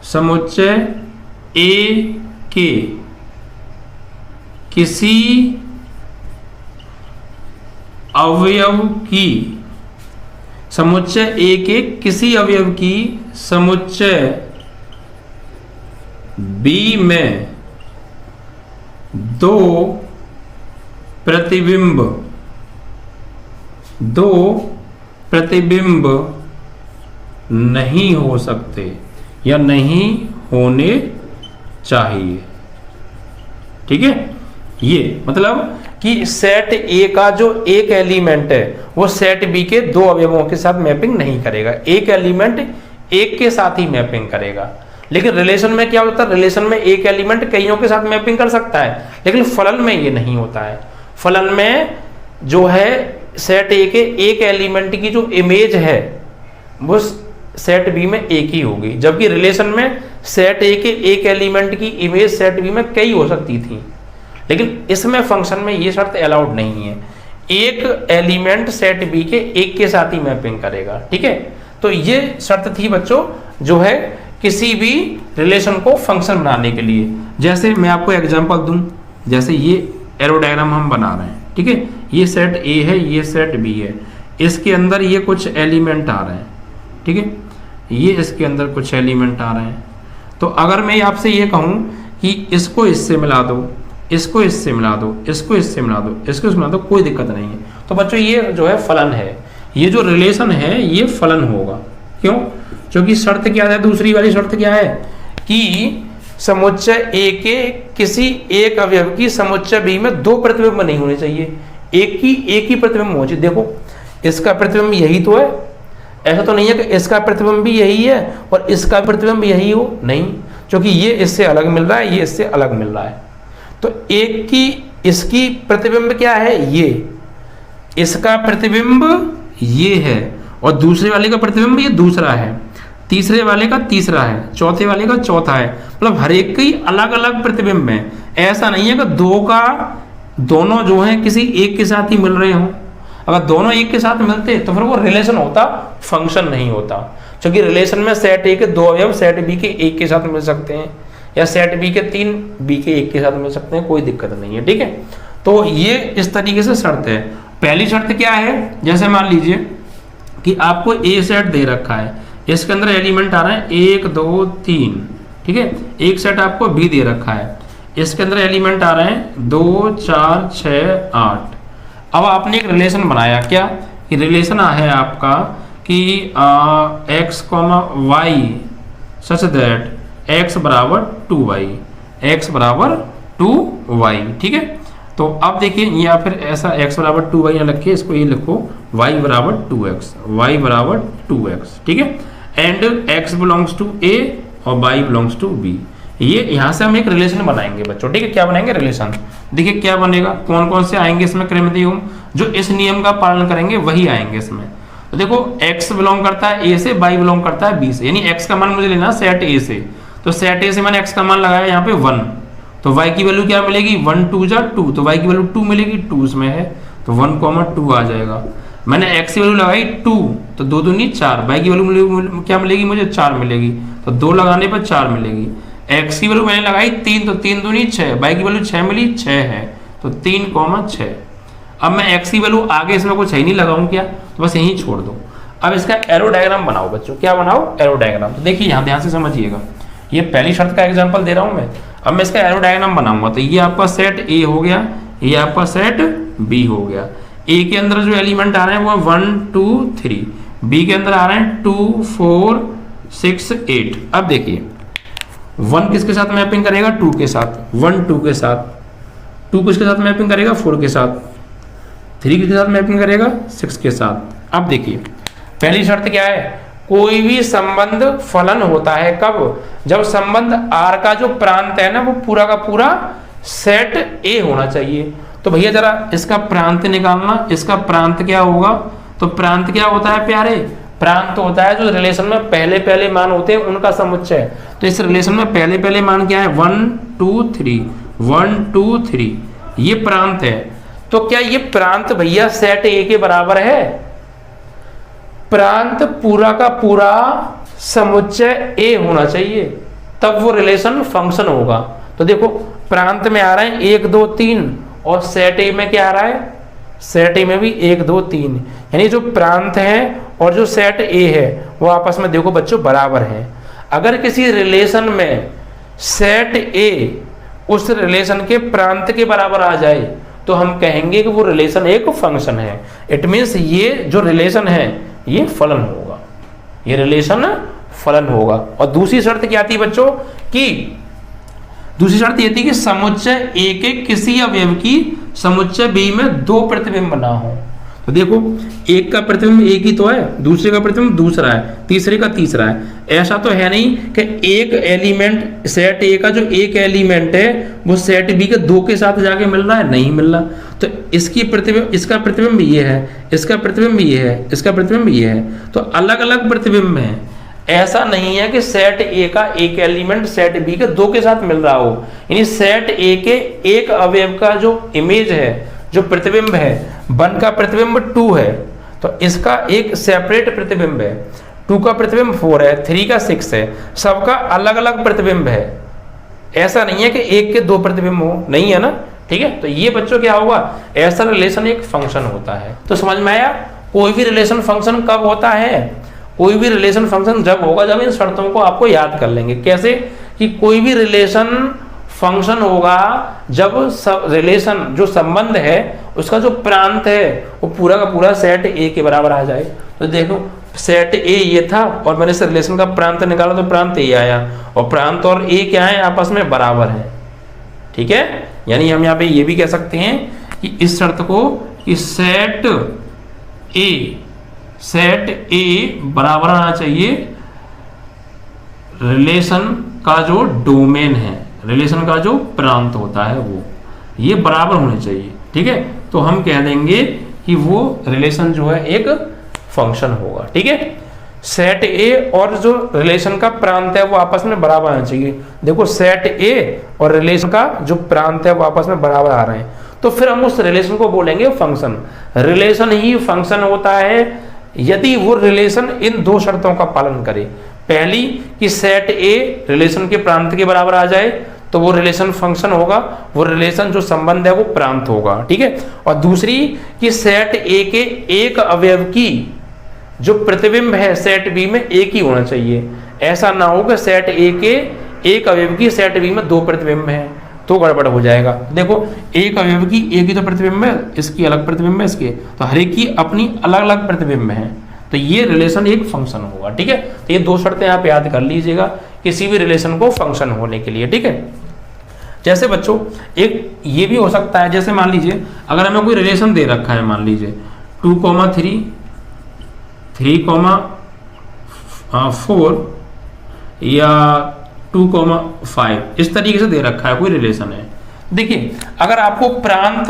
Speaker 1: समुच्चय A के किसी अवयव की, समुच्चय A के किसी अवयव की समुच्चय B में 2 प्रतिबिंब नहीं हो सकते या नहीं होने चाहिए। ठीक है, ये मतलब कि सेट ए का जो एक एलिमेंट है वो सेट बी के दो अवयवों के साथ मैपिंग नहीं करेगा, एक एलिमेंट एक के साथ ही मैपिंग करेगा। लेकिन रिलेशन में क्या होता है, रिलेशन में एक एलिमेंट कईयों के साथ मैपिंग कर सकता है, लेकिन फलन में ये नहीं होता है। फलन में जो है सेट ए के एक एलिमेंट की जो इमेज है वो सेट बी में एक ही होगी, जबकि रिलेशन में सेट ए के एक एलिमेंट की इमेज सेट बी में कई हो सकती थी। लेकिन इसमें फंक्शन में ये शर्त अलाउड नहीं है, एक एलिमेंट सेट बी के एक के साथ ही मैपिंग करेगा। ठीक है, तो ये शर्त थी बच्चों जो है किसी भी रिलेशन को फंक्शन बनाने के लिए। जैसे मैं आपको एग्जांपल दूं, जैसे ये एरो डायग्राम हम बना रहे हैं, ठीक है, ये सेट ए है, ये सेट बी है, इसके अंदर ये कुछ एलिमेंट आ रहे हैं, ठीक है, ये इसके अंदर कुछ एलिमेंट आ रहे हैं। तो अगर मैं आपसे ये कहूँ कि इसको इससे मिला दो, इसको इससे मिला दो, इसको इससे मिला दो, इसको इससे मिला दो, कोई दिक्कत नहीं है। तो बच्चों ये जो है फलन है, ये जो रिलेशन है ये फलन होगा। क्यों? क्योंकि शर्त क्या है, दूसरी वाली शर्त क्या है कि समुच्चय ए के किसी एक अवयव की समुच्चय बी में दो प्रतिबिंब नहीं होने चाहिए, एक ही प्रतिबिंब होना चाहिए। देखो इसका प्रतिबिंब यही तो है, ऐसा तो नहीं है कि इसका प्रतिबिंब भी यही है और इसका प्रतिबिंब यही हो, नहीं, क्योंकि ये इससे अलग मिल रहा है, ये इससे अलग मिल रहा है। तो एक की इसकी प्रतिबिंब क्या है, ये इसका प्रतिबिंब ये है और दूसरे वाले का प्रतिबिंब ये दूसरा है, तीसरे वाले का तीसरा है, चौथे वाले का चौथा है। मतलब हर एक की अलग अलग प्रतिबिंब है। ऐसा नहीं है कि दोनों जो हैं किसी एक के साथ ही मिल रहे हों। अगर दोनों एक के साथ मिलते तो फिर वो रिलेशन होता, फंक्शन नहीं होता। क्योंकि रिलेशन में सेट ए के दो अवयव सेट बी के एक के साथ मिल सकते हैं या सेट बी के तीन बी के एक के साथ मिल सकते हैं, कोई दिक्कत नहीं है। ठीक है, तो ये इस तरीके से शर्त है। पहली शर्त क्या है, जैसे मान लीजिए कि आपको ए सेट दे रखा है, इसके अंदर एलिमेंट आ रहे हैं 1 2 3, ठीक है। एक सेट आपको बी दे रखा है, इसके अंदर एलिमेंट आ रहे हैं 2 4 6 8। अब आपने एक रिलेशन बनाया, क्या कि रिलेशन है आपका कि x, y such that x बराबर 2y, x बराबर 2y, ठीक है। तो अब देखिए या फिर ऐसा x बराबर 2y ना लिखे, इसको ये लिखो y बराबर 2x, y बराबर 2x, ठीक है। And x belongs to a और y बिलोंग्स टू b। ये यहाँ से हम एक रिलेशन बनाएंगे बच्चों, ठीक है। क्या बनाएंगे, रिलेशन। देखिए क्या बनेगा, कौन कौन से आएंगे इसमें, क्रमनियम जो इस नियम का पालन करेंगे वही आएंगे इसमें। तो देखो x बिलोंग करता है a से, y बिलोंग करता है b से, यानी x का मान मुझे लेना सेट a से। तो सेट a से मैंने x का मान लगाया यहाँ पे 1, तो y की वैल्यू क्या मिलेगी, 1 2 जा 2, तो y की वैल्यू 2 मिलेगी, 2 इसमें है तो 1 2 आ जाएगा। मैंने x की वैल्यू लगाई 2, तो 2 दूनी 4, y की वैल्यू क्या मिलेगी मुझे, 4 मिलेगी, तो 2 लगाने पर 4 मिलेगी। x की वैल्यू मैंने लगाई 3, तो 3 दूनी 6, y की वैल्यू 6 मिली, 6 है, तो 3 6। अब मैं x की वैल्यू आगे इसमें कुछ है नहीं लगाऊं क्या, तो बस यहीं छोड़ दो। अब इसका एरो डायग्राम बनाओ बच्चों, क्या बनाओ, एरो डायग्राम। तो देखिए यहाँ ध्यान से समझिएगा, ये पहली शर्त का एग्जांपल दे रहा हूँ मैं। अब मैं इसका एरो डायग्राम बनाऊंगा, तो ये आपका सेट ए हो गया, ये आपका सेट बी हो गया। ए के अंदर जो एलिमेंट आ रहे हैं वो 1 2 3, बी के अंदर आ रहे हैं 2 4 6 8। अब देखिए 1 किसके साथ मैपिंग करेगा, 2 के साथ, 1 2 के साथ, 2 किसके साथ मैपिंग करेगा, 4 के साथ, 3 किसके साथ मैपिंग करेगा, 6 के साथ। अब देखिए पहली शर्त क्या है, कोई भी संबंध फलन होता है कब, जब संबंध R का जो प्रांत है ना वो पूरा का पूरा सेट A होना चाहिए। तो भैया जरा इसका प्रांत निकालना, इसका प्रांत क्या होगा, तो प्रांत क्या होता है प्यारे, प्रांत होता है जो रिलेशन में पहले पहले मान होते हैं उनका समुच्चय। तो इस रिलेशन में पहले पहले मान क्या है, 1 2 3, 1 2 3, ये प्रांत है। तो क्या ये प्रांत भैया सेट A के बराबर है, प्रांत पूरा का पूरा समुच्चय A होना चाहिए, तब वो रिलेशन फंक्शन होगा। तो देखो प्रांत में आ रहे हैं 1 2 3 और सेट A में क्या आ रहा है, सेट A में भी 1 2 3, यानी जो प्रांत है और जो सेट A है वो आपस में देखो बच्चों बराबर हैं। अगर किसी रिलेशन में सेट A उस रिलेशन के प्रांत के बराबर आ जाए तो हम कहेंगे कि वो रिलेशन एक फंक्शन है। इट मीन्स ये जो रिलेशन है ये फलन होगा, ये रिलेशन फलन होगा। और दूसरी शर्त क्या थी बच्चों, कि दूसरी शर्त ये थी कि समुच्चय A के किसी अवयव की समुच्चय बी में दो प्रतिबिंब ना हो। तो देखो एक का प्रतिबिंब एक ही तो है, दूसरे का प्रतिबिंब दूसरा है, तीसरे का तीसरा है। ऐसा तो है नहीं कि एक एलिमेंट सेट ए का जो एक एलिमेंट है वो सेट बी के दो के साथ जाके मिल रहा है, नहीं मिल रहा। तो इसकी प्रतिबिंब, इसका प्रतिबिंब ये है, इसका प्रतिबिंब ये है, इसका प्रतिबिंब ये है, तो अलग अलग प्रतिबिंब है। ऐसा नहीं है कि सेट ए का एक एलिमेंट सेट बी के दो के साथ मिल रहा हो, यानी सेट ए के एक अवयव का जो इमेज है, जो प्रतिबिंब है, 1 का प्रतिबिंब 2 है तो इसका एक सेपरेट प्रतिबिंब है, 2 का प्रतिबिंब 4 है, 3 का 6 है, सबका अलग अलग प्रतिबिंब है। ऐसा नहीं है कि एक के दो प्रतिबिंब हो, नहीं है ना, ठीक है। तो ये बच्चों क्या होगा, ऐसा रिलेशन एक फंक्शन होता है। तो समझ में आया, कोई भी रिलेशन फंक्शन कब होता है, कोई भी रिलेशन फंक्शन जब होगा जब इन शर्तों को आपको याद कर लेंगे। कैसे कि कोई भी रिलेशन फंक्शन होगा जब रिलेशन जो संबंध है उसका जो प्रांत है वो पूरा का पूरा सेट ए के बराबर आ जाए। तो देखो सेट ए ये था और मैंने इस रिलेशन का प्रांत निकाला तो प्रांत ए आया, और प्रांत और ए क्या है, आपस में बराबर है, ठीक है। यानी हम यहाँ पे ये भी कह सकते हैं कि इस शर्त को कि सेट ए बराबर आना चाहिए रिलेशन का जो डोमेन है, रिलेशन का जो प्रांत होता है वो ये बराबर होने चाहिए, ठीक है। तो हम कह देंगे कि वो रिलेशन जो है एक फंक्शन होगा, ठीक है। सेट ए और जो रिलेशन का प्रांत है वो आपस में बराबर आना चाहिए। देखो सेट ए और रिलेशन का जो प्रांत है वो आपस में बराबर आ रहे हैं, तो फिर हम उस रिलेशन को बोलेंगे फंक्शन। रिलेशन ही फंक्शन होता है यदि वो रिलेशन इन दो शर्तों का पालन करे। पहली कि सेट ए रिलेशन के प्रांत के बराबर आ जाए तो वो रिलेशन फंक्शन होगा, वो रिलेशन जो संबंध है वो प्रांत होगा, ठीक है। और दूसरी कि सेट ए के एक अवयव की जो प्रतिबिंब है सेट बी में एक ही होना चाहिए। ऐसा ना हो कि सेट ए के एक अवयव की सेट बी में दो प्रतिबिंब है तो गड़बड़ हो जाएगा। देखो एक अवयव की एक ही तो प्रतिबिंब है, इसकी अलग प्रतिबिंब है, इसके तो हर एक की अपनी अलग अलग प्रतिबिंब है, तो ये रिलेशन एक फंक्शन होगा, ठीक है। तो ये दो शर्तें आप याद कर लीजिएगा किसी भी रिलेशन को फंक्शन होने के लिए, ठीक है। जैसे बच्चों एक ये भी हो सकता है, जैसे मान लीजिए अगर हमें कोई रिलेशन दे रखा है, मान लीजिए 2,3 3,4 या 2,5 इस तरीके से दे रखा है कोई रिलेशन है। देखिए अगर आपको प्रांत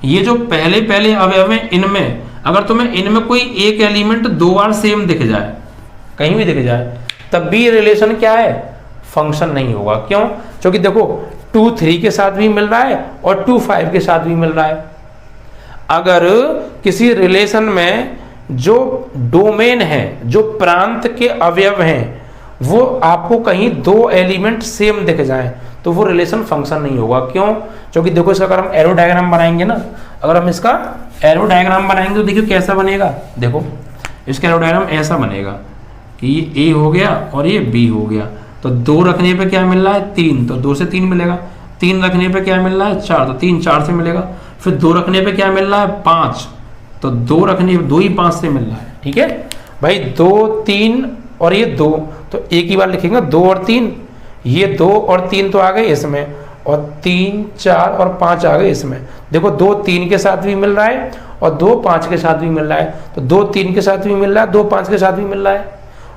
Speaker 1: ये जो पहले पहले अवयव हैं इनमें अगर तुम्हें इनमें कोई एक एलिमेंट दो बार सेम दिख जाए, कहीं भी दिख जाए, तब भी रिलेशन क्या है, फंक्शन नहीं होगा। क्यों? क्योंकि देखो 2 3 के साथ भी मिल रहा है और 2 5 के साथ भी मिल रहा है। अगर किसी रिलेशन में जो डोमेन है, जो प्रांत के अवयव हैं, वो आपको कहीं दो एलिमेंट सेम दिख जाए तो वो रिलेशन फंक्शन नहीं होगा। क्यों? क्योंकि देखो इसका अगर हम एरो डायग्राम बनाएंगे ना, अगर हम इसका एरो डायग्राम बनाएंगे तो देखिए कैसा बनेगा। देखो इसका एरो डायग्राम ऐसा बनेगा कि ये ए हो गया और ये बी हो गया, तो 2 रखने पे क्या मिल रहा है 3, तो 2 से 3 मिलेगा। 3 रखने पे क्या मिल रहा है 4, तो 3 4 से मिलेगा। फिर 2 रखने पे क्या मिल रहा है 5, तो 2 रखने 2 ही 5 से मिल रहा है, ठीक है भाई। 2 3 और ये 2, तो एक ही बार लिखेंगे 2 और 3, ये 2 और 3 तो आ गए इसमें, और 3 4 और 5 आ गए इसमें। देखो 2 3 के साथ भी मिल रहा है और 2 5 के साथ भी मिल रहा है, तो 2 3 के साथ भी मिल रहा है, 2 5 के साथ भी मिल रहा है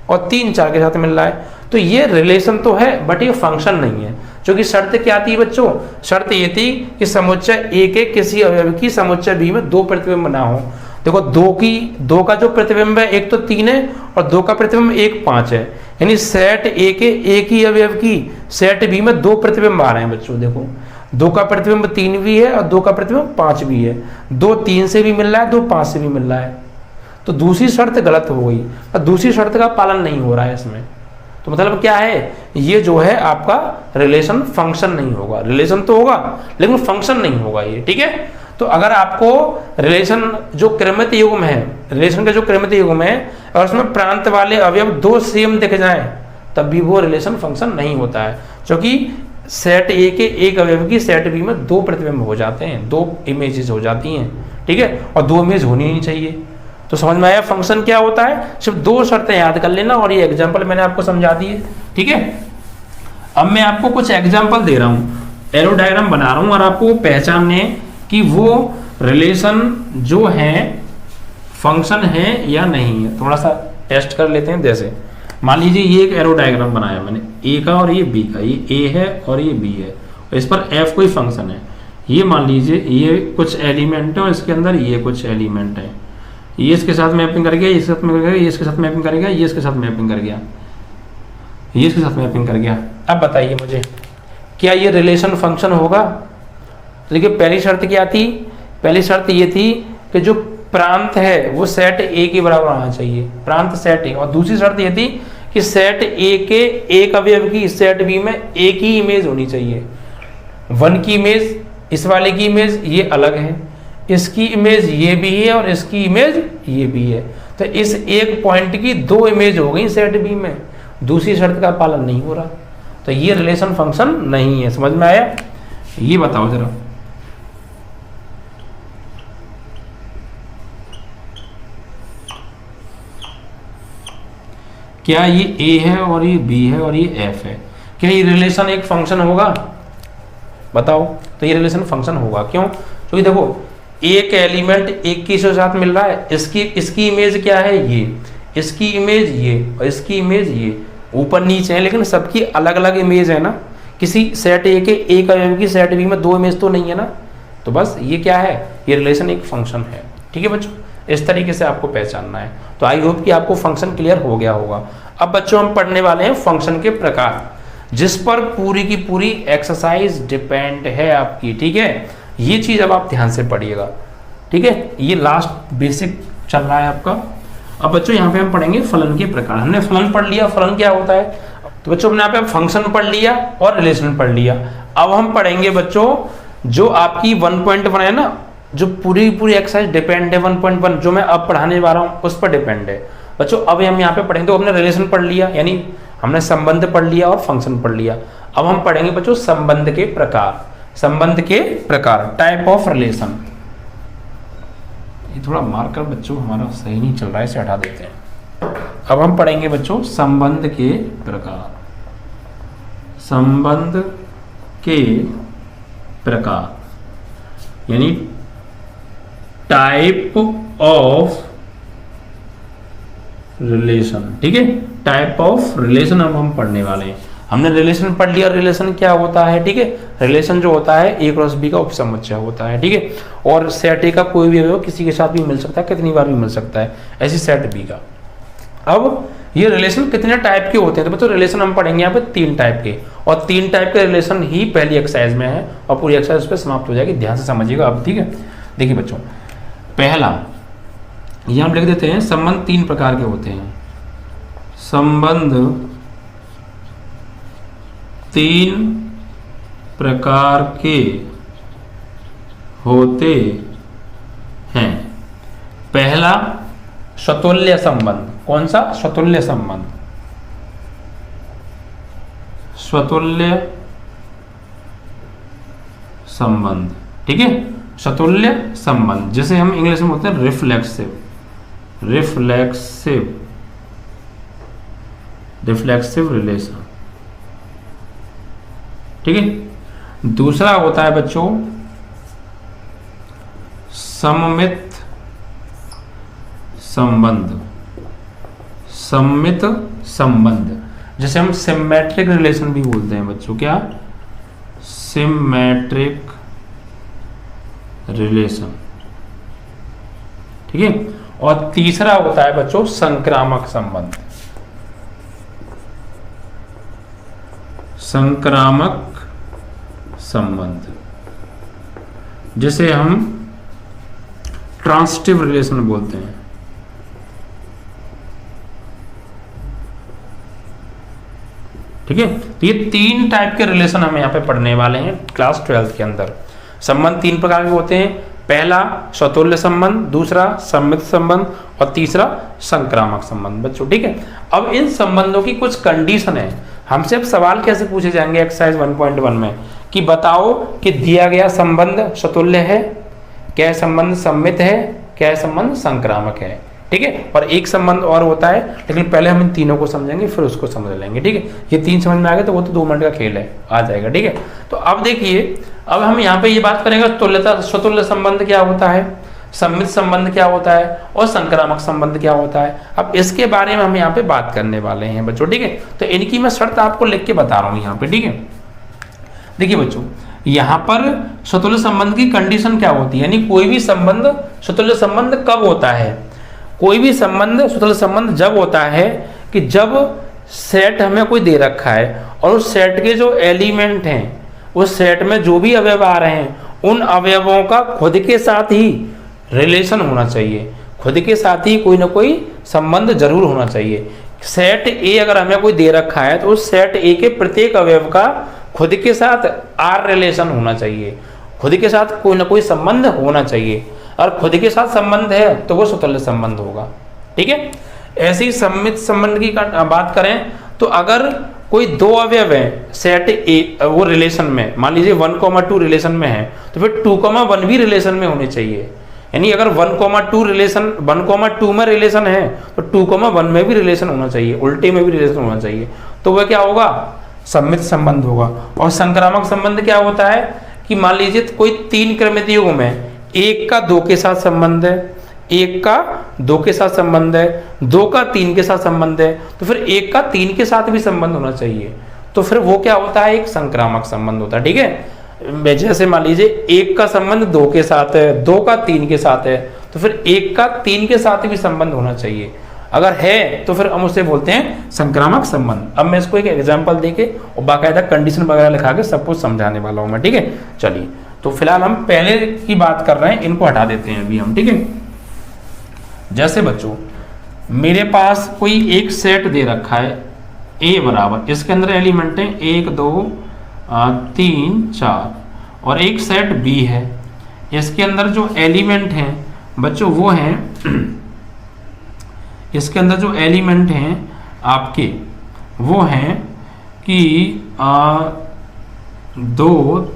Speaker 1: और 3 4 के साथ मिल रहा है। तो ये रिलेशन तो है बट ये फंक्शन नहीं है। क्योंकि शर्त क्या थी बच्चों? शर्त ये थी कि समुच्चय ए के किसी अवयव की समुच्चय बी में दो प्रतिबिंब ना हो। देखो 2 का जो प्रतिबिंब है एक तो 3 है और 2 का प्रतिबिंब 1 5 है, यानी सेट ए के एक ही अवयव की सेट बी में दो प्रतिबिंब आ रहे हैं बच्चों। देखो 2 का प्रतिबिंब 3 भी है और 2 का प्रतिबिंब 5 भी है, 2 3 से भी मिल रहा है, 2 5 से भी मिल रहा है। तो दूसरी शर्त गलत हो गई और दूसरी शर्त का पालन नहीं हो रहा है इसमें। तो मतलब क्या है, ये जो है आपका रिलेशन फंक्शन नहीं होगा। रिलेशन तो होगा लेकिन फंक्शन नहीं होगा ये, ठीक है। तो अगर आपको रिलेशन जो क्रमित युग्म है, रिलेशन का जो क्रमित युग्म है और उसमें प्रांत वाले अवयव 2 सेम दिख जाएं तब भी वो रिलेशन फंक्शन नहीं होता है। क्योंकि सेट ए के एक अवयव की सेट बी में 2 प्रतिबिंब हो जाते हैं, 2 इमेजेस हो जाती हैं, ठीक है, और 2 इमेज होनी नहीं चाहिए। तो समझ में आया फंक्शन क्या होता है? सिर्फ 2 शर्तें याद कर लेना और ये एग्जाम्पल मैंने आपको समझा दिए, ठीक है। अब मैं आपको कुछ एग्जाम्पल दे रहा हूँ, एरो डायग्राम बना रहा हूँ और आपको पहचानने कि वो रिलेशन जो है फंक्शन है या नहीं है। थोड़ा सा टेस्ट कर लेते हैं। जैसे मान लीजिए ये एक एरो डायग्राम बनाया मैंने, ए का और ये बी का, ये ए है और ये बी है, इस पर एफ कोई फंक्शन है। ये मान लीजिए ये कुछ एलिमेंट है और इसके अंदर ये कुछ एलिमेंट है, ये इसके साथ मैपिंग कर गया, ये इसके साथ मैपिंग कर गया, ये इसके साथ मैपिंग कर गया, ये इसके साथ मैपिंग कर गया, ये इसके साथ मैपिंग कर गया। अब बताइए मुझे क्या ये रिलेशन फंक्शन होगा? तो देखिए पहली शर्त क्या थी? पहली शर्त ये थी कि जो प्रांत है वो सेट ए के बराबर आना चाहिए, प्रांत सेट ए। और दूसरी शर्त ये थी कि सेट ए के एक अवयव की सेट बी में एक ही इमेज होनी चाहिए। वन की इमेज, इस वाले की इमेज ये अलग है, इसकी इमेज ये भी है और इसकी इमेज ये भी है। तो इस एक पॉइंट की दो इमेज हो गई सेट बी में, दूसरी शर्त का पालन नहीं हो रहा, तो ये रिलेशन फंक्शन नहीं है। समझ में आया? ये बताओ जरा। क्या ये ए है और ये बी है और ये एफ है, क्या ये रिलेशन एक फंक्शन होगा? बताओ। तो ये रिलेशन फंक्शन होगा। क्यों? क्योंकि देखो एक एलिमेंट एक के साथ मिल रहा है, इसकी इमेज क्या है? ये, इसकी इमेज ये और इसकी इमेज ये, ऊपर नीचे है लेकिन सबकी अलग अलग इमेज है ना। किसी सेट ए के एक अवयव की सेट बी में दो इमेज तो नहीं है ना। तो बस ये क्या है? ये रिलेशन एक फंक्शन है। ठीक है बच्चों, इस तरीके से आपको पहचानना है। तो आई होप कि आपको फंक्शन क्लियर हो गया होगा। अब बच्चों हम पढ़ने वाले हैं फंक्शन के प्रकार, जिस पर पूरी की पूरी एक्सरसाइज डिपेंड है आपकी। ठीक है, ये चीज अब आप ध्यान से पढ़िएगा। ठीक है, ये लास्ट बेसिक चल रहा है आपका। अब बच्चों यहाँ पे हम पढ़ेंगे फलन के प्रकार। हमने फलन पढ़ लिया, फलन क्या होता है। तो बच्चों हमने यहाँ पे फंक्शन पढ़ लिया और रिलेशन पढ़ लिया। अब हम पढ़ेंगे बच्चों जो आपकी 1.1 है ना, जो पूरी एक्सरसाइज डिपेंड है 1.1, जो मैं अब पढ़ाने वाला हूँ उस पर डिपेंड है बच्चों। अब हम यहाँ पे पढ़ेंगे, तो हमने रिलेशन पढ़ लिया, यानी हमने संबंध पढ़ लिया और फंक्शन पढ़ लिया। अब हम पढ़ेंगे बच्चों संबंध के प्रकार। संबंध के प्रकार, टाइप ऑफ रिलेशन। ये थोड़ा मार्कर बच्चों हमारा सही नहीं चल रहा है, इसे हटा देते हैं। अब हम पढ़ेंगे बच्चों संबंध के प्रकार। संबंध के प्रकार यानी टाइप ऑफ रिलेशन। ठीक है, टाइप ऑफ रिलेशन अब हम पढ़ने वाले हैं। हमने रिलेशन पढ़ लिया। रिलेशन क्या होता है? ठीक है, रिलेशन जो होता है ए क्रॉस बी का उपसमुच्चय होता है। ठीक है, और सेट ए का कोई भी अवयव किसी के साथ भी मिल सकता है, कितनी बार भी मिल सकता है, ऐसी सेट बी का। अब ये रिलेशन कितने टाइप के होते हैं? तो बच्चों रिलेशन हम पढ़ेंगे यहाँ पे 3 टाइप के, और 3 टाइप के रिलेशन ही पहली एक्सरसाइज में है और पूरी एक्सरसाइज उस पर समाप्त हो जाएगी। ध्यान से समझिएगा अब। ठीक है, देखिए बच्चों, पहला ये हम लिख देते हैं, संबंध 3 प्रकार के होते हैं। संबंध 3 प्रकार के होते हैं। पहला स्वतुल्य संबंध। कौन सा? स्वतुल्य संबंध। स्वतुल्य संबंध। ठीक है, स्वतुल्य संबंध जिसे हम इंग्लिश में बोलते हैं रिफ्लेक्सिव। Reflexive relation. ठीक है, दूसरा होता है बच्चों सममित संबंध। सममित संबंध जिसे हम सिमेट्रिक रिलेशन भी बोलते हैं बच्चों। क्या? Symmetric relation. ठीक है, और तीसरा होता है बच्चों संक्रामक संबंध। संक्रामक संबंध जिसे हम ट्रांसिटिव रिलेशन बोलते हैं। ठीक है, तो ये 3 टाइप के रिलेशन हम यहाँ पे पढ़ने वाले हैं क्लास 12 के अंदर। संबंध 3 प्रकार के होते हैं। पहला स्वतुल्य संबंध, दूसरा सम्मित संबंध और तीसरा संक्रामक संबंध बच्चों। ठीक है, अब इन संबंधों की कुछ कंडीशन है। हमसे अब सवाल कैसे पूछे जाएंगे एक्सरसाइज 1.1 में कि बताओ कि दिया गया संबंध स्वतुल्य है, क्या संबंध सम्मित है, क्या संबंध संक्रामक है। ठीक है, और एक संबंध और होता है, लेकिन पहले हम इन तीनों को समझेंगे फिर उसको समझ लेंगे। ठीक है, ये 3 समझ में आ गए तो वो तो 2 मिनट का खेल है, आ जाएगा। ठीक है, तो अब देखिए अब हम यहाँ पे ये बात करेंगे तुल्यता स्वतुल्य संबंध क्या होता है, सम्मित संबंध क्या होता है और संक्रामक संबंध क्या होता है। अब इसके बारे में हम यहाँ पे बात करने वाले हैं बच्चों, ठीक है। तो इनकी मैं शर्त आपको लिख के बता रहा हूँ यहाँ पे, ठीक है। देखिए बच्चों, यहाँ पर स्वतुल्य संबंध की कंडीशन क्या होती है, यानी कोई भी संबंध स्वतुल्य संबंध कब होता है, कोई भी संबंध स्वतुल्य संबंध जब होता है कि जब सेट हमें कोई दे रखा है और उस सेट के जो एलिमेंट हैं, उस सेट में जो भी अवयव आ रहे हैं, उन अवयवों का खुद के साथ ही रिलेशन होना चाहिए, खुद के साथ ही कोई ना कोई संबंध जरूर होना चाहिए। सेट ए अगर हमें कोई दे रखा है तो उस सेट ए के प्रत्येक अवयव का खुद के साथ आर रिलेशन होना चाहिए, खुद के साथ कोई ना कोई संबंध होना चाहिए। और खुद के साथ संबंध है तो वो स्वतुल्य संबंध होगा, ठीक है। ऐसी सम्मित संबंध की बात करें तो अगर कोई दो अवयव है सेट ए वो रिलेशन में, मान लीजिए 1,2 रिलेशन में है, तो फिर 2,1 भी रिलेशन में होने चाहिए। यानी अगर 1,2 रिलेशन 1,2 में रिलेशन है तो 2,1 में भी रिलेशन होना चाहिए, उल्टे में भी रिलेशन होना चाहिए, तो वह क्या होगा, सम्मित संबंध होगा। और संक्रामक संबंध क्या होता है कि मान लीजिए कोई 3 क्रमित युग्म में एक का 2 के साथ संबंध है, एक का 2 के साथ संबंध है, 2 का 3 के साथ संबंध है, तो फिर एक का 3 के साथ भी संबंध होना चाहिए, तो फिर वो क्या होता है, एक संक्रामक संबंध होता है, ठीक है। जैसे मान लीजिए एक का संबंध 2 के साथ है, 2 का 3 के साथ है, तो फिर एक का 3 के साथ भी संबंध होना चाहिए। अगर है तो फिर हम उसे बोलते हैं संक्रामक संबंध। अब मैं इसको एक एग्जाम्पल देके और बाकायदा कंडीशन वगैरह लिखा के सब कुछ समझाने वाला हूं मैं, ठीक है। चलिए, तो फिलहाल हम पहले की बात कर रहे हैं, इनको हटा देते हैं अभी हम, ठीक है। जैसे बच्चों, मेरे पास कोई एक सेट दे रखा है ए बराबर, इसके अंदर एलिमेंट है 1 2 3 4 और एक सेट बी है, इसके अंदर जो एलिमेंट हैं बच्चों वो हैं इसके अंदर जो एलिमेंट हैं आपके वो हैं कि 2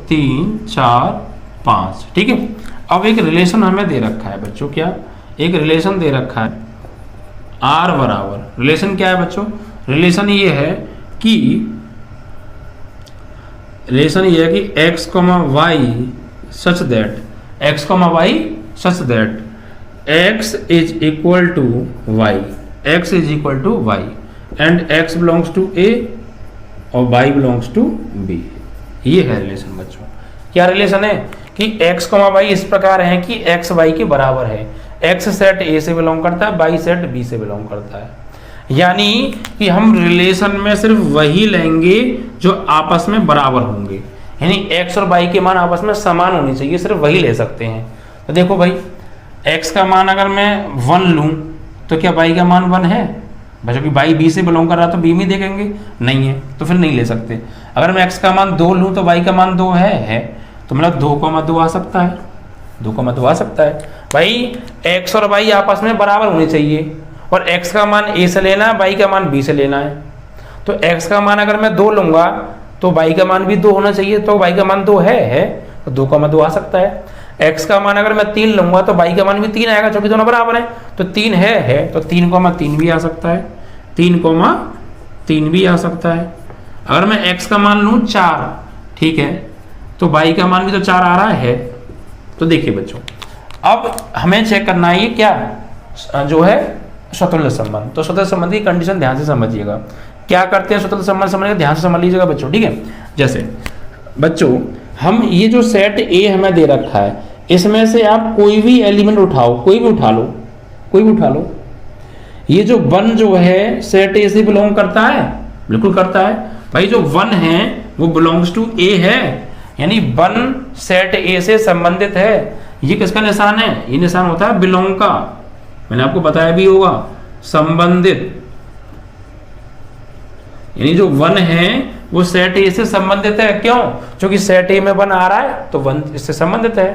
Speaker 1: 3 4 5, ठीक है। अब एक रिलेशन हमें दे रखा है बच्चों, क्या, एक रिलेशन दे रखा है आर बराबर, रिलेशन क्या है बच्चों, रिलेशन ये है कि x, y such that x, y such that x is equal to y, x is equal to y and x belongs to a और y belongs to b। ये है रिलेशन बच्चों। क्या रिलेशन है कि x, y इस प्रकार है कि x y के बराबर है, x सेट a से बिलोंग करता है, y सेट b से बिलोंग करता है। यानी कि हम रिलेशन में सिर्फ वही लेंगे जो आपस में बराबर होंगे, यानी x और y के मान आपस में समान होने चाहिए, सिर्फ वही ले सकते हैं। तो देखो भाई, x का मान अगर मैं 1 लूं तो क्या y का मान 1 है बच्चों, कि y b से बिलोंग कर रहा तो b में देखेंगे, नहीं है तो फिर नहीं ले सकते। अगर मैं x का मान 2 लूं तो y का मान 2 है तो मतलब 2,2 आ सकता है, 2,2 आ सकता है। भाई x और y आपस में बराबर होने चाहिए और x का मान a से लेना है, y का मान b से लेना है। तो x का मान अगर मैं 2 लूंगा तो y का मान भी 2 होना चाहिए, तो y का मान 2 है तो 2,2 आ सकता है। x का मान अगर मैं 3 लूंगा तो y का मान भी 3 आएगा, क्योंकि दोनों बराबर हैं, तो 3 है तो 3,3 भी आ सकता है, 3,3 भी आ सकता है। अगर मैं x का मान लूं 4, ठीक है, तो y का मान भी तो 4 आ रहा है। तो देखिए बच्चों, अब हमें चेक करना है ये क्या जो है स्वतुल्य संबंध। तो स्वतुल्य संबंध की कंडीशन ध्यान से समझिएगा, क्या करते हैं स्वतुल्य संबंध समझने का, ध्यान से समझ लीजिएगा बच्चों, ठीक है। जैसे बच्चों, हम ये जो सेट ए हमें दे रखा है, इसमें से आप कोई भी एलिमेंट उठाओ, कोई भी उठा लो, ये जो 1 जो है सेट ए से बिलोंग करता है, बिल्कुल करता है भाई। जो 1 है वो बिलोंग्स टू ए है, यानी 1 सेट ए से संबंधित है। ये किसका निशान है, ये निशान होता है बिलोंग का, मैंने आपको बताया भी होगा, संबंधित, यानी जो 1 है वो सेट ए से संबंधित है। क्यों, क्योंकि सेट ए में 1 आ रहा है तो 1 इससे संबंधित है।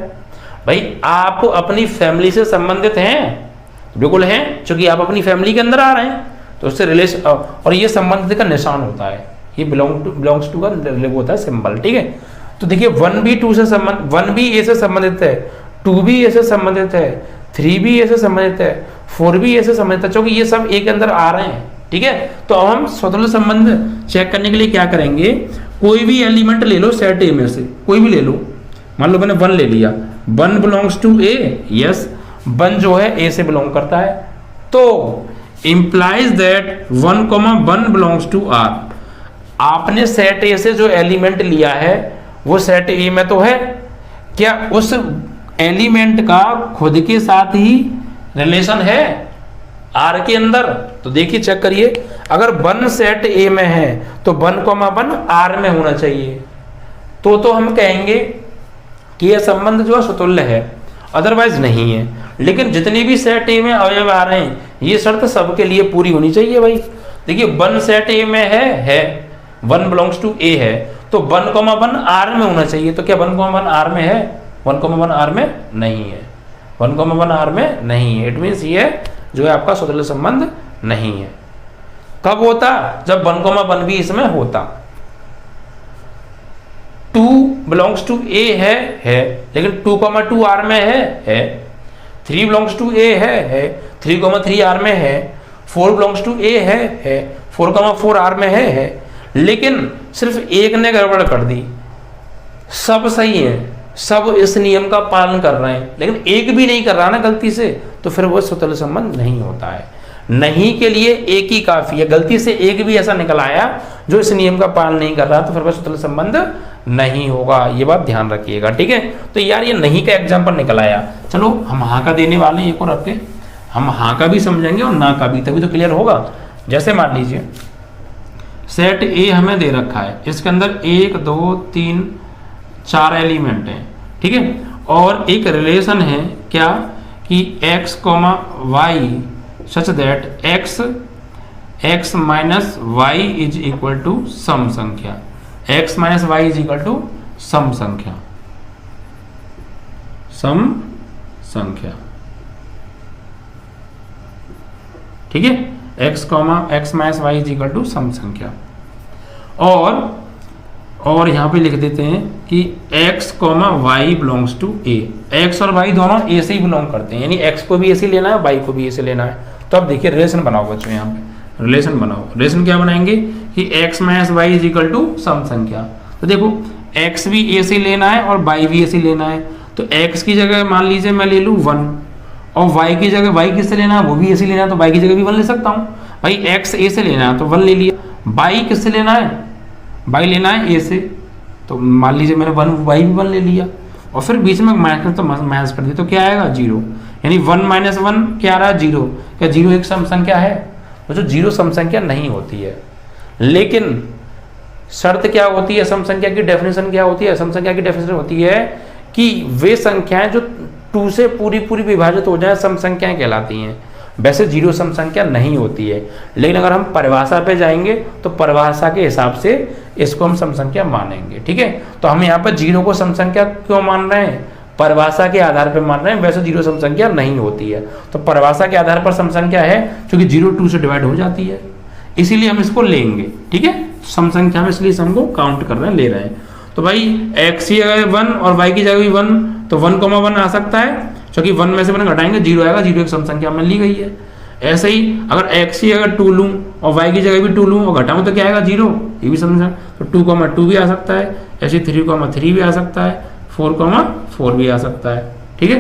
Speaker 1: भाई आप अपनी फैमिली से संबंधित हैं, बिल्कुल हैं, क्योंकि आप अपनी फैमिली के अंदर आ रहे हैं, तो उससे रिलेशन, और ये संबंधित का निशान होता है, ये बिलोंग्स टू का होता है सिंबल, ठीक है। तो देखिए 1 भी 2 से संबंध, 1 भी ए से संबंधित है, 2 भी ए से संबंधित है, 3 भी ए से संबंधित है, 4 भी ए से संबंधित है, क्योंकि ये सब ए के अंदर आ रहे हैं, ठीक है। तो अब हम स्वतंत्र संबंध चेक करने के लिए क्या करेंगे, कोई भी एलिमेंट ले लो सेट ए में से, कोई भी ले लो, मान लो मैंने 1 ले लिया, 1 बिलोंग्स टू ए, यस 1 जो है ए से बिलोंग करता है, तो implies that 1,1 belongs to R. आपने सेट ए से जो एलिमेंट लिया है वो सेट ए में तो है, क्या उस एलिमेंट का खुद के साथ ही रिलेशन है आर के अंदर? तो देखिए चेक करिए, अगर 1 सेट ए में है तो 1,1 आर में होना चाहिए, तो हम कहेंगे कि यह संबंध जो है स्वतुल्य है, अदरवाइज नहीं है। लेकिन जितने भी सेट ए में अवयव आ रहे हैं ये शर्त सबके लिए पूरी होनी चाहिए भाई। देखिए 1 सेट ए में है 1 बिलोंग्स टू ए है, तो 1,1 आर में होना चाहिए। तो क्या 1,1 आर में है? 1,1 आर में नहीं है, 1,1 आर में नहीं है। इट मीन्स ये जो है आपका स्वतुल्य संबंध नहीं है। कब होता? जब 1,1 भी इसमें होता। 2 बिलोंग्स टू ए है, लेकिन 2,2 आर में है। 3 बिलोंग्स टू ए है 3,3 आर में है। 4 बिलोंग्स टू ए है 4,4 आर में है। लेकिन सिर्फ एक ने गड़बड़ कर दी, सब सही है, सब इस नियम का पालन कर रहे हैं, लेकिन एक भी नहीं कर रहा ना गलती से, तो फिर वो स्वतुल्य संबंध नहीं होता है। नहीं के लिए एक ही काफी है, गलती से एक भी ऐसा निकल आया जो इस नियम का पालन नहीं कर रहा, तो फिर वह स्वतुल्य संबंध नहीं होगा। ये बात ध्यान रखिएगा, ठीक है। तो यार ये नहीं का एग्जाम्पल निकल आया, चलो हम हाँ का देने वाले हैं एक और आपके, हम हाँ का भी समझेंगे और ना का भी, तभी तो क्लियर होगा। जैसे मान लीजिए सेट ए हमें दे रखा है, इसके अंदर 1 2 3 4 एलिमेंट हैं, ठीक है, और एक रिलेशन है क्या कि x, y such that x minus y is equal to some संख्या, x minus y is equal to some संख्या, ठीक है, x minus y is equal to some संख्या। और यहां पे लिख देते हैं कि x, y belongs to a। x और y दोनों a से ही बिलोंग करते हैं, यानी x को भी a से लेना है, y को भी a से लेना है। तो अब देखिए रिलेशन बनाओ बच्चों, यहाँ पे रिलेशन बनाओ। रिलेशन क्या बनाएंगे कि x minus y is equal to some संख्या। तो देखो x भी a से लेना है और y भी a से लेना है, तो x की जगह मान लीजिए मैं ले लूँ 1, और y की जगह y किससे लेना है, वो भी a से लेना है, तो y की जगह भी 1 ले सकता हूँ। भाई x a से लेना है तो 1 ले लिया, y किससे लेना है, y लेना है a से, तो मान लीजिए मैंने 1 y भी 1 ले लिया, और फिर बीच में माइनस, तो माइनस कर दिया, तो क्या आएगा 0, यानी 1 माइनस 1 क्या आ रहा है 0। क्या 0 एक सम संख्या है? तो जो 0 सम संख्या नहीं होती है। लेकिन शर्त क्या होती है, सम संख्या की डेफिनेशन क्या होती है? सम संख्या की डेफिनेशन होती है कि वे संख्याएं जो 2 से पूरी विभाजित हो जाए सम संख्याएं कहलाती हैं। वैसे 0 सम संख्या नहीं होती है, लेकिन अगर हम परिभाषा पे जाएंगे तो परिभाषा के हिसाब से इसको हम सम संख्या मानेंगे, ठीक है। तो हम यहाँ पर 0 को सम संख्या क्यों मान रहे हैं? परिभाषा के आधार पर मान रहे हैं, वैसे 0 सम संख्या नहीं होती है। तो परिभाषा के आधार पर सम संख्या है क्योंकि 0 2 से डिवाइड हो जाती है, इसीलिए हम इसको लेंगे, ठीक है। सम संख्या में इसलिए सम को काउंट कर रहे हैं, ले रहे हैं। तो भाई x की जगह 1 और y की जगह भी 1, तो 1,1 आ सकता है, क्योंकि 1 में से मैंने घटाएंगे 0 आएगा, 0 एक सम संख्या में ली गई है। ऐसे ही अगर x की जगह 2 लूँ और y की जगह भी 2 लूँ और घटाऊँ तो क्या आएगा 0, ये भी समझा। तो 2,2 भी आ सकता है, ऐसे 3,3 भी आ सकता है, 4,4 भी आ सकता है, ठीक है।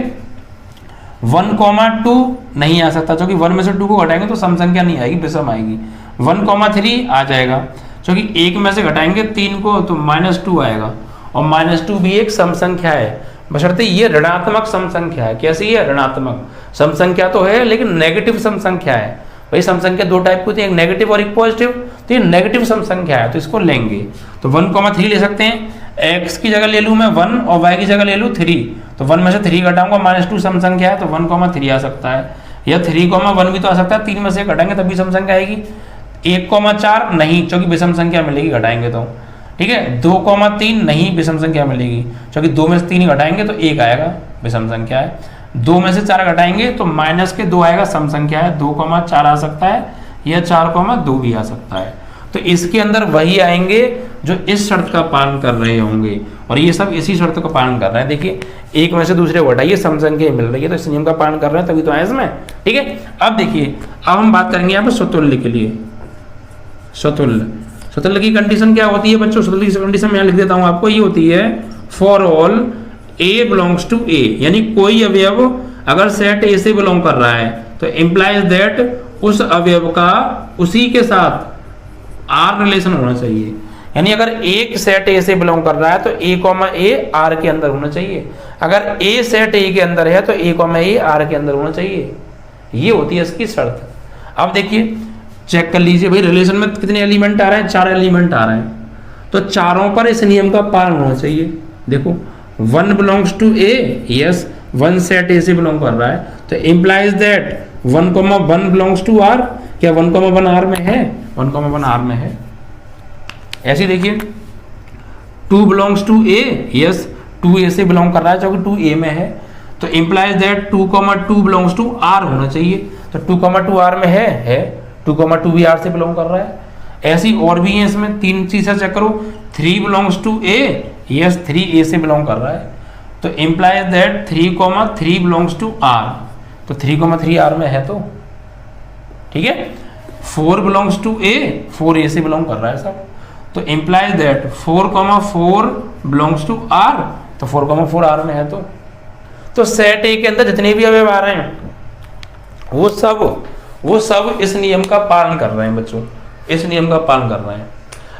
Speaker 1: 1,2 नहीं आ सकता, क्योंकि 1 में से 2 को घटाएंगे तो सम संख्या नहीं आएगी, विषम आएगी। 1,3 आ जाएगा, क्योंकि 1 में से घटाएंगे 3 को तो -2 आएगा, और -2 भी एक सम संख्या है, बशर्ते ये ऋणात्मक सम संख्या है। कैसी है? ऋणात्मक सम संख्या तो है, लेकिन नेगेटिव सम संख्या है। भाई सम संख्या 2 टाइप की होती है, एक नेगेटिव और एक पॉजिटिव, तो ये नेगेटिव सम संख्या है, तो इसको लेंगे। तो 1,3 ले सकते हैं, x की जगह ले लूँ मैं 1 और y की जगह ले लूँ 3, तो 1 में से 3 घटाऊंगा, -2 सम संख्या है, तो 1,3 आ सकता है, या 3,1 भी तो आ सकता है, 3 में से घटाएंगे तभी सम संख्या आएगी। 1,4 नहीं, क्योंकि विषम संख्या मिलेगी घटाएंगे तो, ठीक है। 2,3 नहीं, विषम संख्या मिलेगी, क्योंकि 2 में से 3 घटाएंगे तो 1 आएगा, विषम संख्या है। 2 में से 4 घटाएंगे तो -2 आएगा, सम संख्या है, 2,4 आ सकता है, या 4,2 भी आ सकता है। तो इसके अंदर वही आएंगे जो इस शर्त का पालन कर रहे होंगे, और ये सब इसी शर्त का पालन कर रहे हैं। देखिए एक में से दूसरे को घटाइए, सम संख्या मिल रही है, तो इस नियम का पालन कर रहे हैं, तभी तो आए इसमें, ठीक है। अब देखिए, अब हम बात करेंगे यहाँ पर स्वतुल्य के लिए। स्वतुल्य की कंडीशन क्या होती है बच्चों? स्वतुल्य की कंडीशन मैं लिख देता हूँ आपको, ये होती है for all a belongs to a, यानी कोई अवयव अगर सेट ए से बिलोंग कर रहा है तो इम्प्लाइज दैट उस अवयव का उसी के साथ आर रिलेशन होना चाहिए। यानी अगर एक सेट ए से बिलोंग कर रहा है तो ए कॉमा ए आर के अंदर होना चाहिए, अगर ए सेट ए के अंदर है तो ए कॉमा ए आर के अंदर होना चाहिए। ये होती है इसकी शर्त। अब देखिए चेक कर लीजिए भाई, रिलेशन में कितने एलिमेंट आ रहे हैं, 4 एलिमेंट आ रहे हैं, तो चारों पर इस नियम का पालन होना चाहिए। देखो 1 belongs to A, yes 1 set A से बिलोंग कर रहा है तो implies that 1,1 belongs to R. क्या 1,1 आर में है? 1,1 आर में है। ऐसे देखिए 2 बिलोंग्स टू ए, यस 2 ए से बिलोंग कर रहा है जो कि 2 ए में है, तो implies that 2,2 belongs to R होना चाहिए। तो 2,2 आर में है 2,2 भी आर से बिलोंग कर रहा है। ऐसी और भी है इसमें 3 चीजें चेक करो। 3 belongs to A, yes 3 A से बिलोंग कर रहा है, तो implies that 3,3 belongs to R. तो 3,3 आर में है तो ठीक है। 4 बिलोंग्स टू ए, 4 ए से बिलोंग कर रहा है सब, तो implies that 4,4 belongs to R. तो 4,4 आर में है तो सेट ए के अंदर जितने भी अवयव आ रहे हैं वो सब इस नियम का पालन कर रहे हैं बच्चों, इस नियम का पालन कर रहे हैं।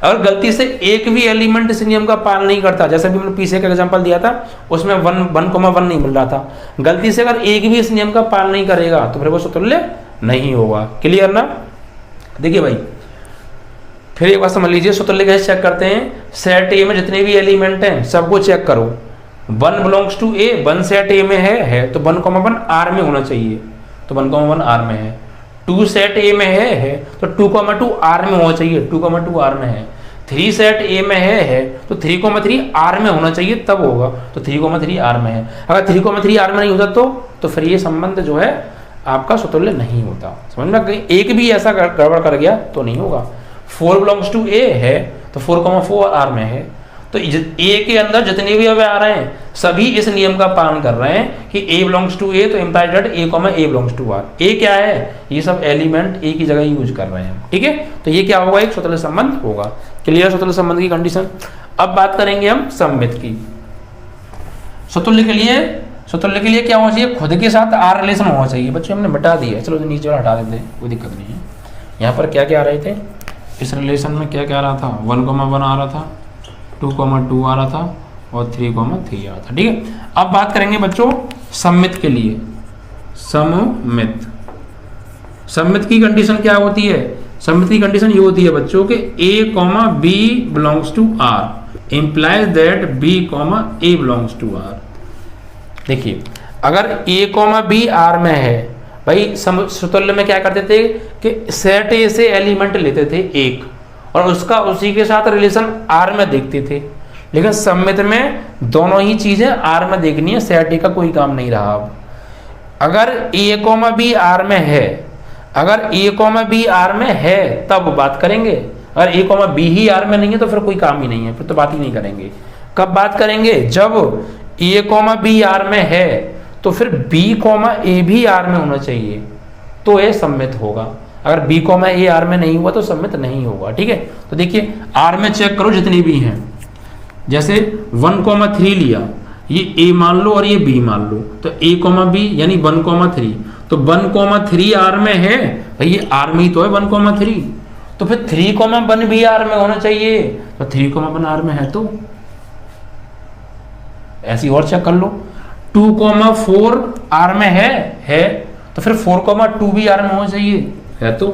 Speaker 1: अगर गलती से एक भी एलिमेंट इस नियम का पालन नहीं करता, जैसे भी मैंने पीछे का एग्जांपल दिया था उसमें 1,1 नहीं मिल रहा था, गलती से अगर एक भी इस नियम का पालन नहीं करेगा तो फिर वो समतुल्य नहीं होगा। क्लियर ना? देखिए भाई फिर एक बार समझ लीजिए, समतुल्य कैसे चेक करते हैं। सेट ए में जितने भी एलिमेंट हैं सबको चेक करो। 1 belongs to A, 1 set A में है तो 1,1 आर में होना चाहिए, तो 1,1 आर में है। 2 सेट ए में है तो 2,2 आर में होना चाहिए, 2,2 आर में है। 3 सेट ए में है तो 3,3 आर में होना चाहिए, तब होगा, तो 3,3 आर में है। अगर 3,3 आर में नहीं होता तो फिर ये संबंध जो है आपका समतुल्य नहीं होता। समझ में? एक भी ऐसा गड़बड़ कर गया तो नहीं होगा। 4 बिलोंग्स टू ए है तो 4,4 आर में है, तो ए के अंदर जितने भी अवयव आ रहे हैं सभी इस नियम का पालन कर रहे हैं कि ए बिलोंग्स टू ए, तो implies that a belongs to R. A क्या है? ये सब एलिमेंट ए की जगह यूज कर रहे हैं, ठीक है। तो ये क्या होगा? एक स्वतंत्र संबंध होगा। क्लियर? स्वतंत्र संबंध की कंडीशन। अब बात करेंगे हम सममित की। स्वतुल्य के लिए क्या होना चाहिए? खुद के साथ आर रिलेशन होना चाहिए। बच्चों हमने बता दिया, चलो नीचे वाला हटा देते हैं, कोई दिक्कत नहीं है। यहाँ पर क्या क्या आ रहे थे इस रिलेशन में? क्या क्या आ रहा था? 1,1 आ रहा था, 2,2 आ रहा था और 3,3 आ रहा था, ठीक है। अब बात करेंगे बच्चों सममित के लिए। सममित की कंडीशन क्या होती है? सममित की कंडीशन ये होती है बच्चों कि a, b belongs to r implies that b, a belongs to r। देखिए अगर a, b r में है, भाई समतुल्य में क्या करते थे कि सेट ए से एलिमेंट लेते थे एक और उसका उसी के साथ रिलेशन आर में देखते थे, लेकिन सममित में दोनों ही चीजें आर में देखनी है, सेट ए का कोई काम नहीं रहा। अब अगर ए कॉमा बी आर में है, अगर ए कॉमा बी आर में है तब बात करेंगे, अगर ए कॉमा बी ही आर में नहीं है तो फिर कोई काम ही नहीं है, फिर तो बात ही नहीं करेंगे। कब बात करेंगे? जब ए कॉमा बी आर में है तो फिर बी कॉमा ए भी आर में होना चाहिए तो ये सम्मित होगा। अगर बी कॉमा ए आर में नहीं हुआ तो सम्मित नहीं होगा, ठीक है। तो देखिए आर में चेक करो जितनी भी हैं, जैसे 1,3 लिया, ये ए मान लो और ये बी मान लो, तो ए कॉमा बी यानी 1,3, तो 1,3 आर में है, भाई ये आर में ही तो है 1,3, तो फिर 3,1 भी आर में होना चाहिए, तो 3,1 आर में है। तो ऐसी और चेक कर लो, 2,4 आर में है तो फिर 4,2 भी आर में होना चाहिए, है। तो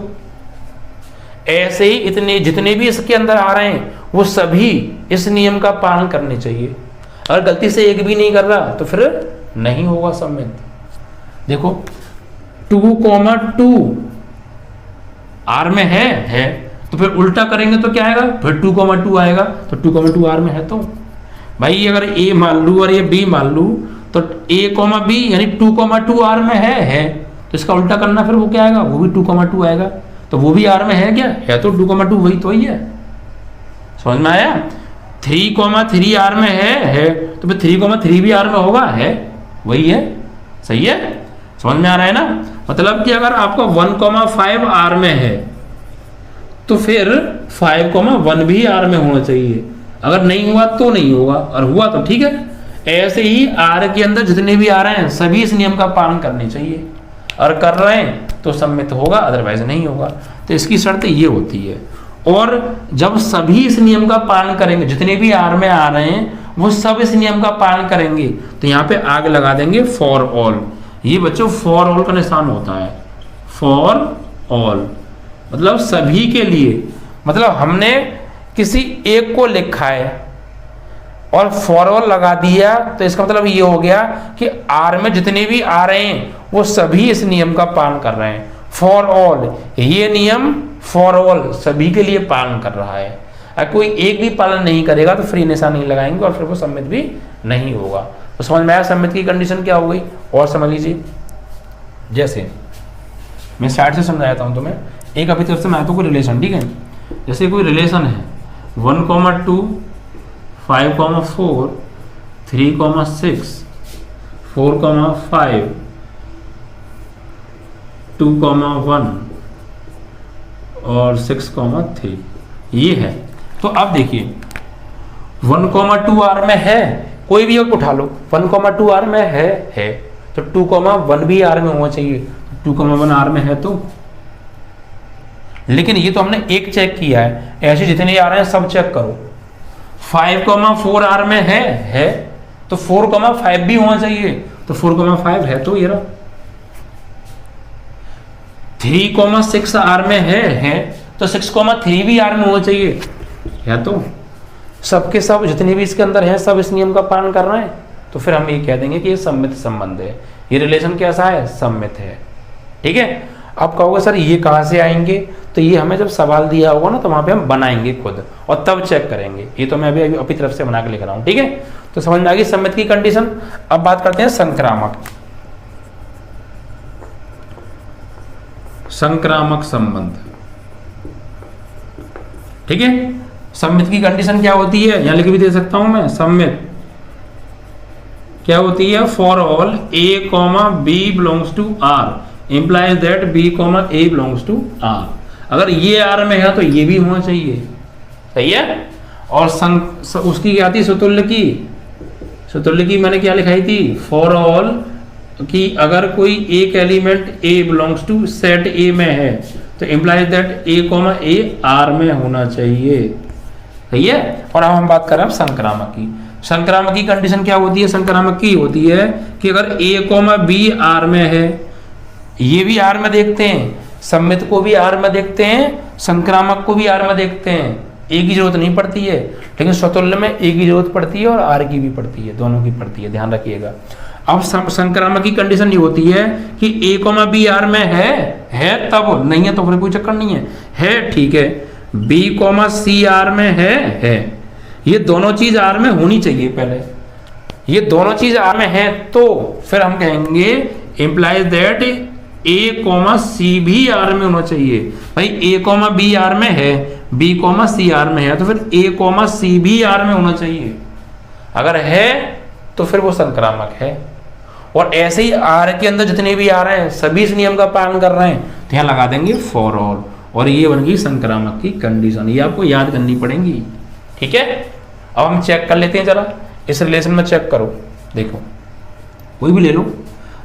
Speaker 1: ऐसे ही इतने जितने भी इसके अंदर आ रहे हैं वो सभी इस नियम का पालन करने चाहिए। अगर गलती से एक भी नहीं कर रहा तो फिर नहीं होगा सम्मित। देखो 2,2 आर में है तो फिर उल्टा करेंगे तो क्या आएगा? फिर 2,2 आएगा, तो 2,2 आर में है। तो भाई अगर ए मान लू और ये बी मान लू तो ए कॉमा बी यानी 2,2 आर में है, तो इसका उल्टा करना फिर वो क्या आएगा? वो भी 2,2 आएगा, तो वो भी आर में है क्या? है तो 2,2 वही तो ही है। समझ में आया? 3,3 आर में है तो फिर 3,3 भी आर में होगा, है वही है, सही है। समझ में आ रहा है ना? मतलब कि अगर आपका 1,5 आर में है तो फिर 5,1 भी आर में होना चाहिए, अगर नहीं हुआ तो नहीं होगा, और हुआ तो ठीक है। ऐसे ही आर के अंदर जितने भी आ रहे हैं सभी इस नियम का पालन करने चाहिए, और कर रहे हैं तो सम्मित होगा, अदरवाइज नहीं होगा। तो इसकी शर्त ये होती है। और जब सभी इस नियम का पालन करेंगे, जितने भी आर में आ रहे हैं वो सब इस नियम का पालन करेंगे, तो यहाँ पे आग लगा देंगे फॉर ऑल। ये बच्चों फॉर ऑल का निशान होता है, फॉर ऑल मतलब सभी के लिए। मतलब हमने किसी एक को लिखा है और फॉर ऑल लगा दिया, तो इसका मतलब ये हो गया कि आर में जितने भी आ रहे हैं वो सभी इस नियम का पालन कर रहे हैं। फॉर ऑल, ये नियम फॉर ऑल सभी के लिए पालन कर रहा है। अगर कोई एक भी पालन नहीं करेगा तो फ्री निशान नहीं लगाएंगे और फिर वो सम्मित भी नहीं होगा। तो समझ में आया सम्मित की कंडीशन क्या हो गई? और समझ लीजिए, जैसे मैं साइड से समझाता हूँ तुम्हें, एक अभी तरफ से मैं तो कोई रिलेशन, ठीक है, जैसे कोई रिलेशन है 1,2 5,4 3,6 4,5 2,1 और 6,3 ये है। तो अब देखिए 1,2 आर में है, कोई भी एक उठा लो, 1,2 आर में है तो 2,1 भी आर में होना चाहिए, 2,1 आर में है तो। लेकिन ये तो हमने एक चेक किया है, ऐसे जितने आ रहे हैं सब चेक करो। 5,4 आर में है तो 4,5 भी होना चाहिए, तो 4,5 है तो ये रहा। 3,6 आर में है तो 6,3 भी आर में होना चाहिए, है तो। सबके सब जितने भी इसके अंदर हैं सब इस नियम का पालन कर रहे हैं, तो फिर हम ये कह देंगे कि ये सम्मित संबंध है, ये रिलेशन कैसा है? सम्मित है। ठीक है। अब कहोगे सर ये कहाँ से आएंगे? तो ये हमें जब सवाल दिया होगा ना तो वहां पे हम बनाएंगे खुद और तब चेक करेंगे। ये तो मैं अभी अपनी तरफ से बना के लिख रहा हूं। ठीक है, तो समझ में आ गई सम्मित की कंडीशन। अब बात करते हैं संक्रामक। संक्रामक संबंध। ठीक है, सम्मित की कंडीशन क्या होती है? यहां लिख भी दे सकता हूं मैं। सम्मित क्या होती है? For all a, b belongs to r implies that b, a belongs to r। अगर ये r में है तो ये भी होना चाहिए, सही है। और उसकी क्या थी? सुतुल्य की। सुतुल्य की मैंने क्या लिखाई थी? फॉर ऑल कि अगर कोई एक element a belongs to set a में है तो implies that a, a r में होना चाहिए, सही है। और अब हम बात कर रहे हैं संक्रामक की। संक्रामक की कंडीशन क्या होती है? संक्रामक की होती है कि अगर a, b r में है, ये भी आर में देखते हैं, सम्मित को भी आर में देखते हैं, संक्रामक को भी आर में देखते हैं, एक की जरूरत नहीं पड़ती है, लेकिन स्वतुल्य में एक की जरूरत पड़ती है और आर की भी पड़ती है, दोनों की पड़ती है, ध्यान रखिएगा। अब संक्रामक की कंडीशन ये होती है कि a, b आर में है तब, नहीं है तो फिर कोई चक्कर नहीं है ठीक है। b, c आर में है, ये दोनों चीज आर में होनी चाहिए पहले, ये दोनों चीज आर में है तो फिर हम कहेंगे इंप्लाइज दैट a, c भी आर में होना चाहिए। भाई a, b आर में है, b, c आर में है तो फिर a, c भी आर में होना चाहिए। अगर है तो फिर वो संक्रामक है। और ऐसे ही आर के अंदर जितने भी आ रहे हैं सभी इस नियम का पालन कर रहे हैं तो यहाँ लगा देंगे फॉर ऑल, और ये बन गई संक्रामक की कंडीशन। ये आपको याद करनी पड़ेगी, ठीक है। अब हम चेक कर लेते हैं, जरा इस रिलेशन में चेक करो। देखो कोई भी ले लो,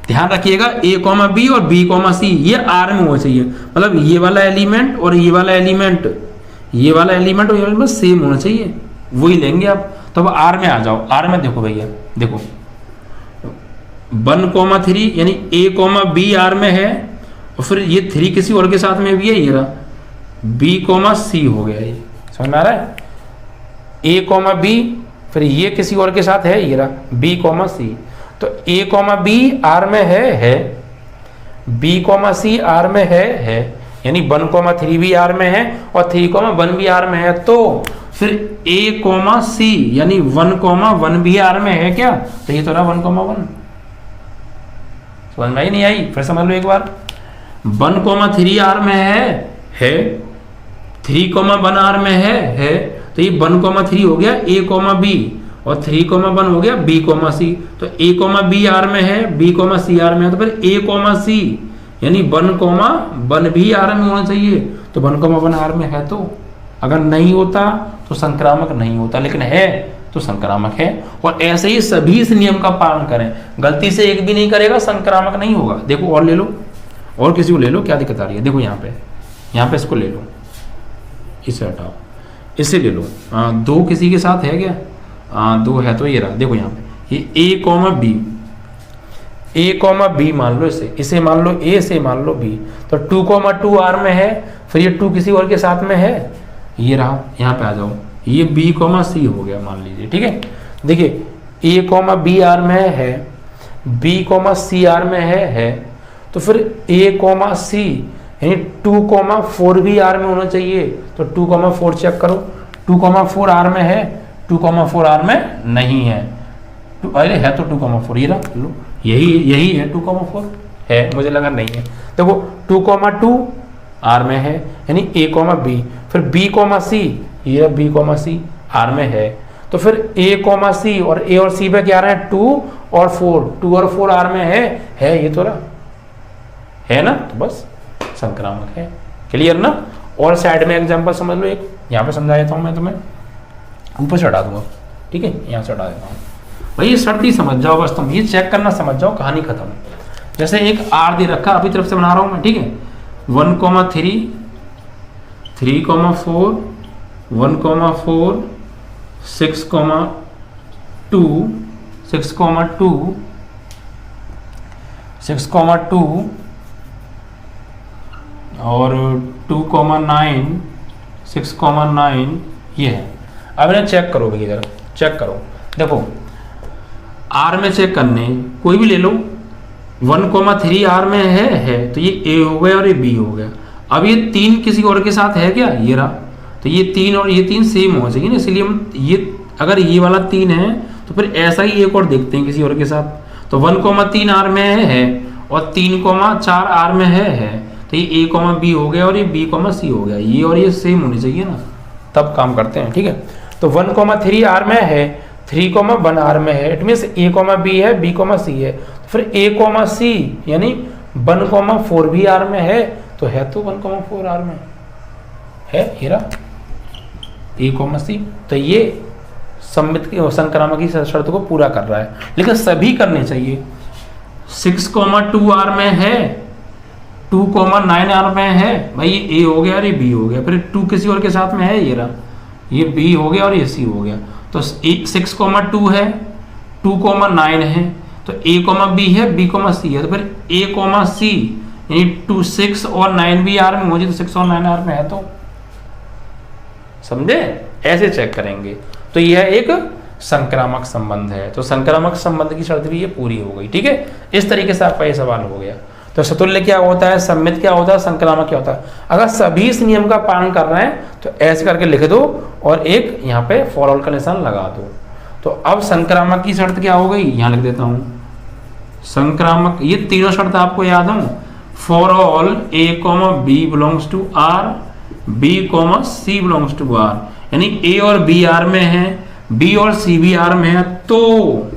Speaker 1: ध्यान रखिएगा a, b और b, c ये आर में होना चाहिए। मतलब ये वाला एलिमेंट और ये वाला एलिमेंट, ये वाला एलिमेंट और ये वाला सेम होना चाहिए, वही लेंगे आप। तो अब आर में आ जाओ। आर में देखो भैया, देखो 1,3 यानी a, b आर में है और फिर ये 3 किसी और के साथ में भी है, ये रहा b, c हो गया। ये समझ में आ रहा है? a, b फिर ये किसी और के साथ है, ये रहा b, c। तो a, b आर में है, b, c आर में है, यानी 1,3 भी आर में है और 3,1 भी आर में है, तो फिर a, c यानी 1,1 भी आर में है क्या? तो ये तो रहा 1,1। समझ में आई नहीं आई? फिर समझ लो एक बार। 1,3 आर में है 3,1 आर में है तो ये 1,3 हो गया a, b और 3,1 हो गया b, c। तो a, b आर में है, b, c आर में है तो फिर a, c यानी 1,1 भी आर में होना चाहिए। तो 1,1 आर में है तो, अगर नहीं होता तो संक्रामक नहीं होता, लेकिन है तो संक्रामक है। और ऐसे ही सभी इस नियम का पालन करें, गलती से एक भी नहीं करेगा संक्रामक नहीं होगा। देखो और ले लो, और किसी को ले लो, क्या दिक्कत आ रही है, देखो यहाँ पे इसको ले लो, इसे हटाओ, इसे ले लो। 2 किसी के साथ है क्या? 2 है तो ये रहा, देखो यहाँ पे ये ए कॉमा बी मान लो, इसे मान लो ए, से मान लो बी, तो 2,2 आर में है, फिर ये 2 किसी और के साथ में है, ये रहा, यहाँ पे आ जाओ, ये बी कॉमा सी हो गया मान लीजिए, ठीक है। देखिए ए कॉमा बी आर में है, बी कॉमा सी आर में है, तो फिर ए कॉमा सी यानी 2,4 भी आर में होना चाहिए, तो 2,4 चेक करो, 2,4 आर में है, 2,4 आर में नहीं है, अरे है तो 2,4, ये रहा लो, यही है 2,4 है, मुझे लगा नहीं है। देखो 2,2 आर में है यानी ए कॉमा बी, फिर बी कॉमा सी, ये बी कॉमा सी आर में है, तो फिर ए कॉमा सी और ए और सी पे क्या रहा है 2 और 4 आर में है ये तो रहा है ना, तो बस संक्रामक है। क्लियर ना? और साइड में एग्जांपल समझ लो, एक यहाँ पे समझा देता हूँ मैं तुम्हें, ऊपर से हटा दूंगा, ठीक है, यहाँ से हटा देता हूँ भाई, ये शर्त ही समझ जाओ बस, तुम ये चेक करना समझ जाओ, कहानी खत्म। जैसे एक आर दे रखा, अभी तरफ से बना रहा हूं मैं, ठीक है, 1,3 3,4 1,4 6,2 6,2 और 2,9 6,9 ये है। अब इन्हें चेक करो भाई, इधर चेक करो, देखो आर में चेक करने, कोई भी ले लो, 1,3 आर में है तो ये ए हो गया और ये बी हो गया। अब ये 3 किसी और के साथ है क्या? ये रहा, तो ये 3 और ये 3 सेम हो चाहिए ना, इसलिए हम ये अगर ये वाला 3 है तो फिर ऐसा ही एक और देखते हैं किसी और के साथ, तो 1,3 आर में है और 3,4 आर में है, तो ये ए कॉमा बी हो गया और ये बी कॉमा सी हो गया, ये और ये सेम होने चाहिए ना, तब काम करते हैं, ठीक है। तो 1,3 आर में है, 3,1 आर में है, it means A comma B है, बी कॉमा सी है, तो फिर ए कॉमा सी यानी 1,4 भी आर में है, तो है तो 1,4 आर में है, हीरा ए कॉमा सी, तो ये सम्मित संक्रामक की शर्त को पूरा कर रहा है, लेकिन सभी करने चाहिए। 6,2 आर में है, 2,9 आर में है, भाई ये ए हो गया और ये बी हो गया, फिर 2 किसी और के साथ में है, ये रहा, ये बी हो गया और ये सी हो गया, तो 6,2 है, 2,9 है, तो ए कॉमा बी है, बी कॉमा सी है, तो फिर ए कॉमा सी यानी 2 6 और 9 भी आर में मुझे, तो 6 और 9 आर में है, तो समझे, ऐसे चेक करेंगे। तो यह एक संक्रामक संबंध है, तो संक्रामक संबंध की शर्त भी ये पूरी हो गई, ठीक है। इस तरीके से आपका ये सवाल हो गया। तो सतुल्य क्या होता है, सम्मित क्या होता है, संक्रामक क्या होता है। अगर सभी इस नियम का पालन कर रहे हैं तो ऐसे करके लिख दो और एक यहाँ पे फॉर ऑल का निशान लगा दो। तो अब संक्रामक की शर्त क्या हो गई, यहाँ लिख देता हूँ संक्रामक, ये तीनों शर्त आपको याद हो, for all A comma B belongs to R, B comma C belongs to R, यानी ए और बी आर में है, बी और सी भी आर में है, तो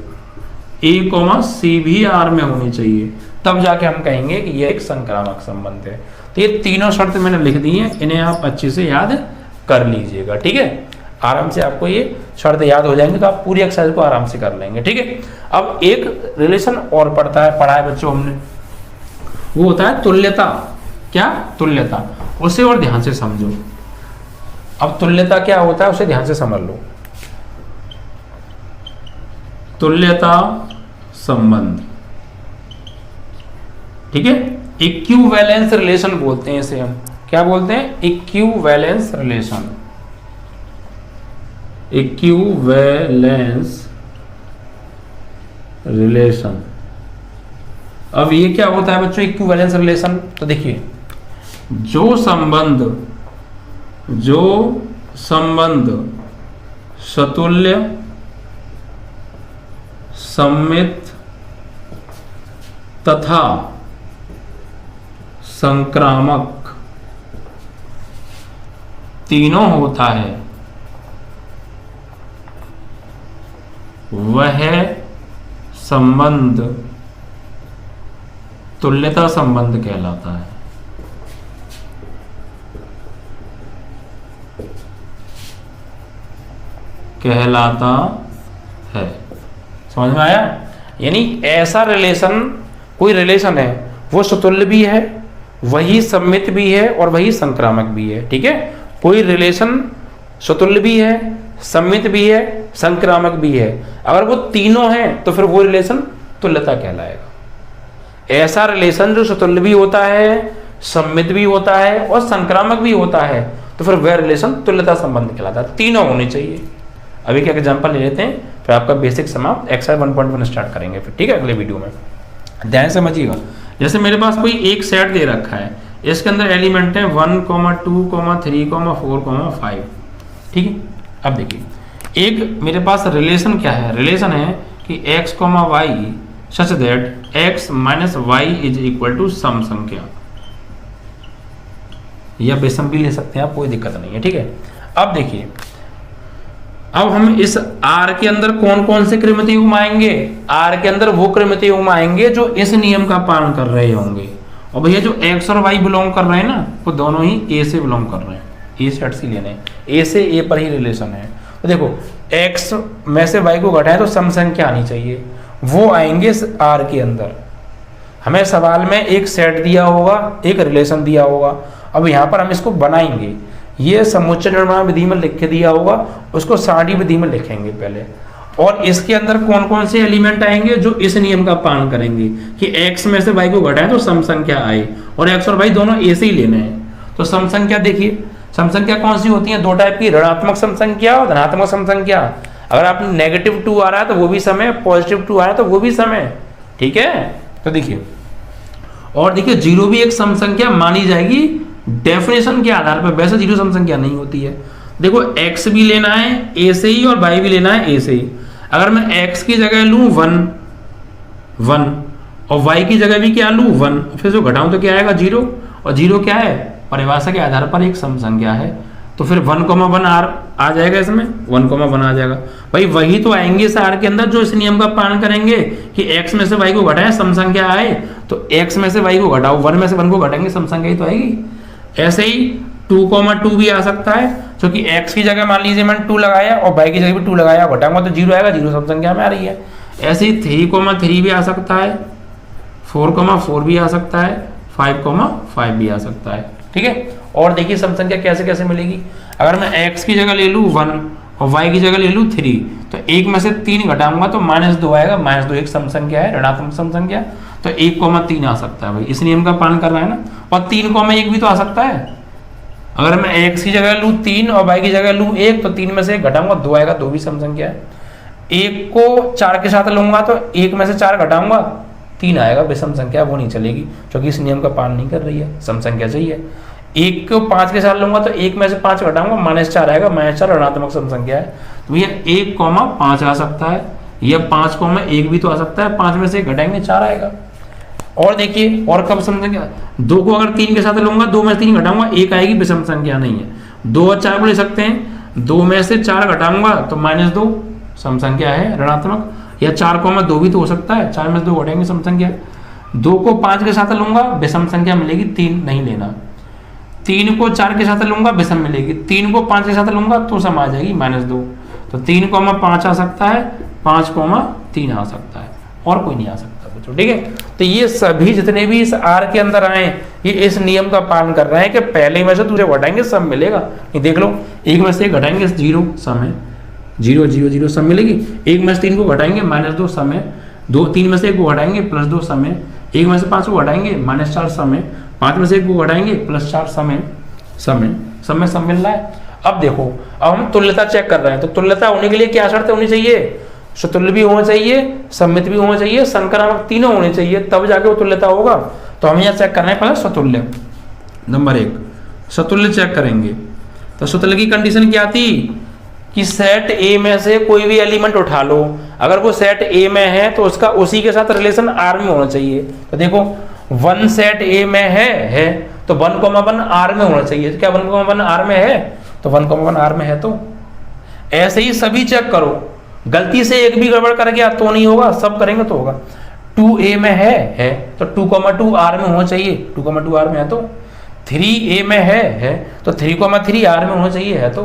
Speaker 1: ए कॉमा सी भी आर में होनी चाहिए, तब जाके हम कहेंगे कि ये एक संक्रामक संबंध है। तो ये तीनों शर्त मैंने लिख दी हैं, इन्हें आप अच्छे से याद कर लीजिएगा, ठीक है। आराम से आपको ये शर्त याद हो जाएंगे तो आप पूरी एक्सरसाइज को आराम से कर लेंगे, ठीक है। अब एक रिलेशन और पढ़ा है बच्चों हमने, वो होता है तुल्यता। क्या? तुल्यता। उसे और ध्यान से समझो। अब तुल्यता क्या होता है उसे ध्यान से समझ लो। तुल्यता संबंध, ठीक है, इक्विवेलेंस रिलेशन बोलते हैं इसे हम। क्या बोलते हैं? Equivalence relation. Equivalence relation. अब ये क्या होता है बच्चों इक्विवेलेंस रिलेशन? तो देखिए, जो संबंध सतुल्य, सम्मित तथा संक्रामक तीनों होता है, वह संबंध तुल्यता संबंध कहलाता है। कहलाता है। समझ में आया? यानी ऐसा रिलेशन, कोई रिलेशन है वो सतुल्य भी है, वही सममित भी है और वही संक्रामक भी है। ठीक है, कोई रिलेशन सतुल्य भी है, सममित भी है, संक्रामक भी है। अगर वो तीनों हैं तो फिर वो रिलेशन तुल्यता कहलाएगा। ऐसा रिलेशन जो सतुल्य भी होता है, सममित भी होता है और संक्रामक भी होता है, तो फिर वह रिलेशन तुल्यता संबंध कहलाता है। तीनों होने चाहिए। अभी क्या एग्जांपल ले लेते हैं, फिर आपका बेसिक समाप्त एक्सरसाइज 1.1 स्टार्ट करेंगे फिर। ठीक है, अगले वीडियो में ध्यान समझिएगा। जैसे मेरे पास कोई एक सेट दे रखा है, इसके अंदर एलिमेंट है 1, 2, 3, 4, 5। ठीक है, अब देखिए एक मेरे पास रिलेशन क्या है, रिलेशन है कि x, y such that x minus y is equal to some संख्या, या विषम भी ले सकते हैं आप, कोई दिक्कत नहीं है। ठीक है, अब देखिए अब हम इस R के अंदर कौन कौन से कृमित युग्म आएंगे, R के अंदर वो कृमित युग्म आएंगे जो इस नियम का पालन कर रहे होंगे। और भैया जो x और y बिलोंग कर रहे हैं ना, वो दोनों ही A से बिलोंग कर रहे हैं, A सेट से लेने, A से A पर ही रिलेशन है। तो देखो x में से y को घटाएं तो सम संख्या आनी चाहिए, वो आएंगे इस R के अंदर। हमें सवाल में एक सेट दिया होगा, एक रिलेशन दिया होगा। अब यहाँ पर हम इसको बनाएंगे, ये समुच्चय निर्माण विधि में लिख के दिया होगा, उसको सारणी विधि में लिखेंगे पहले। और इसके अंदर कौन कौन से एलिमेंट आएंगे जो इस नियम का पालन करेंगे कि x में से y को घटाएं तो सम संख्या आए, और x और y दोनों A से ही लेने हैं। तो सम संख्या देखिए, सम संख्या कौन सी होती है? दो टाइप की, ऋणात्मक सम संख्या और धनात्मक सम संख्या। अगर आप नेगेटिव 2 आ रहा है तो वो भी सम है, पॉजिटिव 2 आ रहा है तो वो भी सम है। ठीक है, तो देखिए, और देखिए 0 भी एक सम संख्या मानी जाएगी डेफिनेशन के आधार पर, वैसे 0 सम संख्या नहीं होती है। देखो x भी लेना है A से ही और y भी लेना है A से ही। अगर मैं x की जगह लूं 1 और y की जगह भी क्या लूं 1, फिर जो घटाऊं तो क्या आएगा 0, और 0 क्या है? परिभाषा के आधार पर एक सम संख्या है, तो फिर 1,1 आ जाएगा, इसमें 1,1 आ जाएगा। भाई वही तो आएंगे इस R के अंदर जो इस नियम का पालन करेंगे कि x में से y को घटाएं सम संख्या आए, तो x में से y को घटाओ, 1 में से 1 को घटाएंगे सम संख्या ही तो आएगी। ऐसे ही 2,2 भी आ सकता है, क्योंकि x की जगह मान लीजिए मैंने 2 लगाया और y की जगह भी 2 लगाया, घटाऊंगा तो 0 आएगा, 0 सम संख्या में आ रही है। ऐसे ही 3,3 भी आ सकता है, 4,4 भी आ सकता है, 5,5 भी आ सकता है। ठीक है, और देखिए सम संख्या कैसे कैसे मिलेगी। अगर मैं x की जगह ले लूँ 1 और y की जगह ले लूँ 3, तो 1 में से 3 घटाऊंगा तो -2 आएगा। -2 एक सम संख्या है, ऋणात्मक सम संख्या, तो 1,3 आ सकता है। भाई इस नियम का पालन कर रहा है ना। और 3,1 भी तो आ सकता है। अगर मैं x की जगह लूँ 3 और y की जगह लूँ 1, तो 3 में से 1 घटाऊंगा 2 आएगा, 2 भी सम संख्या है। 1 को 4 के साथ लूंगा तो 1 में से 4 घटाऊंगा 3 आएगा, विषम संख्या वो नहीं चलेगी, क्योंकि इस नियम का पालन नहीं कर रही है, सम संख्या चाहिए। 1 को 5 के साथ लूंगा तो 1 में से 5 घटाऊंगा -4 आएगा, -4 ऋणात्मक सम संख्या है। तो भैया 1,5 आ सकता है, या 5,1 भी तो आ सकता है, 5 में से 1 घटाएंगे 4 आएगा। और देखिए और कब सम संख्या, 2 को अगर 3 के साथ लूंगा, 2 में से 3 घटाऊंगा 1 आएगी, विषम संख्या नहीं है। 2 और 4 को ले सकते हैं, 2 में से 4 घटाऊंगा तो -2 सम संख्या है ऋणात्मक, या 4,2 भी तो हो सकता है, 4 में से 2 घटाएंगे सम संख्या। 2 को 5 के साथ लूंगा विषम संख्या मिलेगी, 3 नहीं लेना। 3 को 4 के साथ लूंगा विषम मिलेगी, 3 को 5 के साथ लूंगा तो सम आ जाएगी -2। तो 3,5 आ सकता है, 5,3 आ सकता है, और कोई नहीं आ सकता बच्चों। ठीक है, तो ये सभी जितने भी इस R के अंदर आए, ये इस नियम का पालन कर रहे हैं कि पहले में से तुझे घटाएंगे सम मिलेगा। ये देख लो, 1 में से 1 घटाएंगे 0 सम है, 0 0 0 सम मिलेगी। 1 में से 3 को घटाएंगे -2 सम है, 3 में से 1 को घटाएंगे +2 सम है, 1 में से 5 को घटाएंगे -4 सम है, 5 में से 1 को घटाएंगे +4 सम है, सम मिल रहा है। अब देखो, अब हम तुल्यता चेक कर रहे हैं, तो तुल्यता होने के लिए क्या शर्त होनी चाहिए? सतुल्य भी होना चाहिए, सममित भी होना चाहिए, संक्रामक तीनों होने चाहिए, तब जाके वो तुल्यता होगा। तो हम यहाँ चेक कर रहे हैं पहले सतुल्य। नंबर 1 सतुल्य चेक करेंगे, तो सतुल्य की कंडीशन क्या थी कि सेट A में से कोई भी एलिमेंट उठा लो, अगर वो सेट A में है तो उसका उसी के साथ रिलेशन R में होना चाहिए। तो देखो 1 सेट A में है तो 1,1 R में होना चाहिए। तो क्या 1,1 R में है? तो 1,1 R में है। तो ऐसे ही सभी चेक करो, गलती से एक भी गड़बड़ कर गया तो नहीं होगा, सब करेंगे तो होगा। 2A में है तो 2,2 R में होना चाहिए, 2,2 R में है। तो 3A में है तो 3,3 R में होना चाहिए, है। तो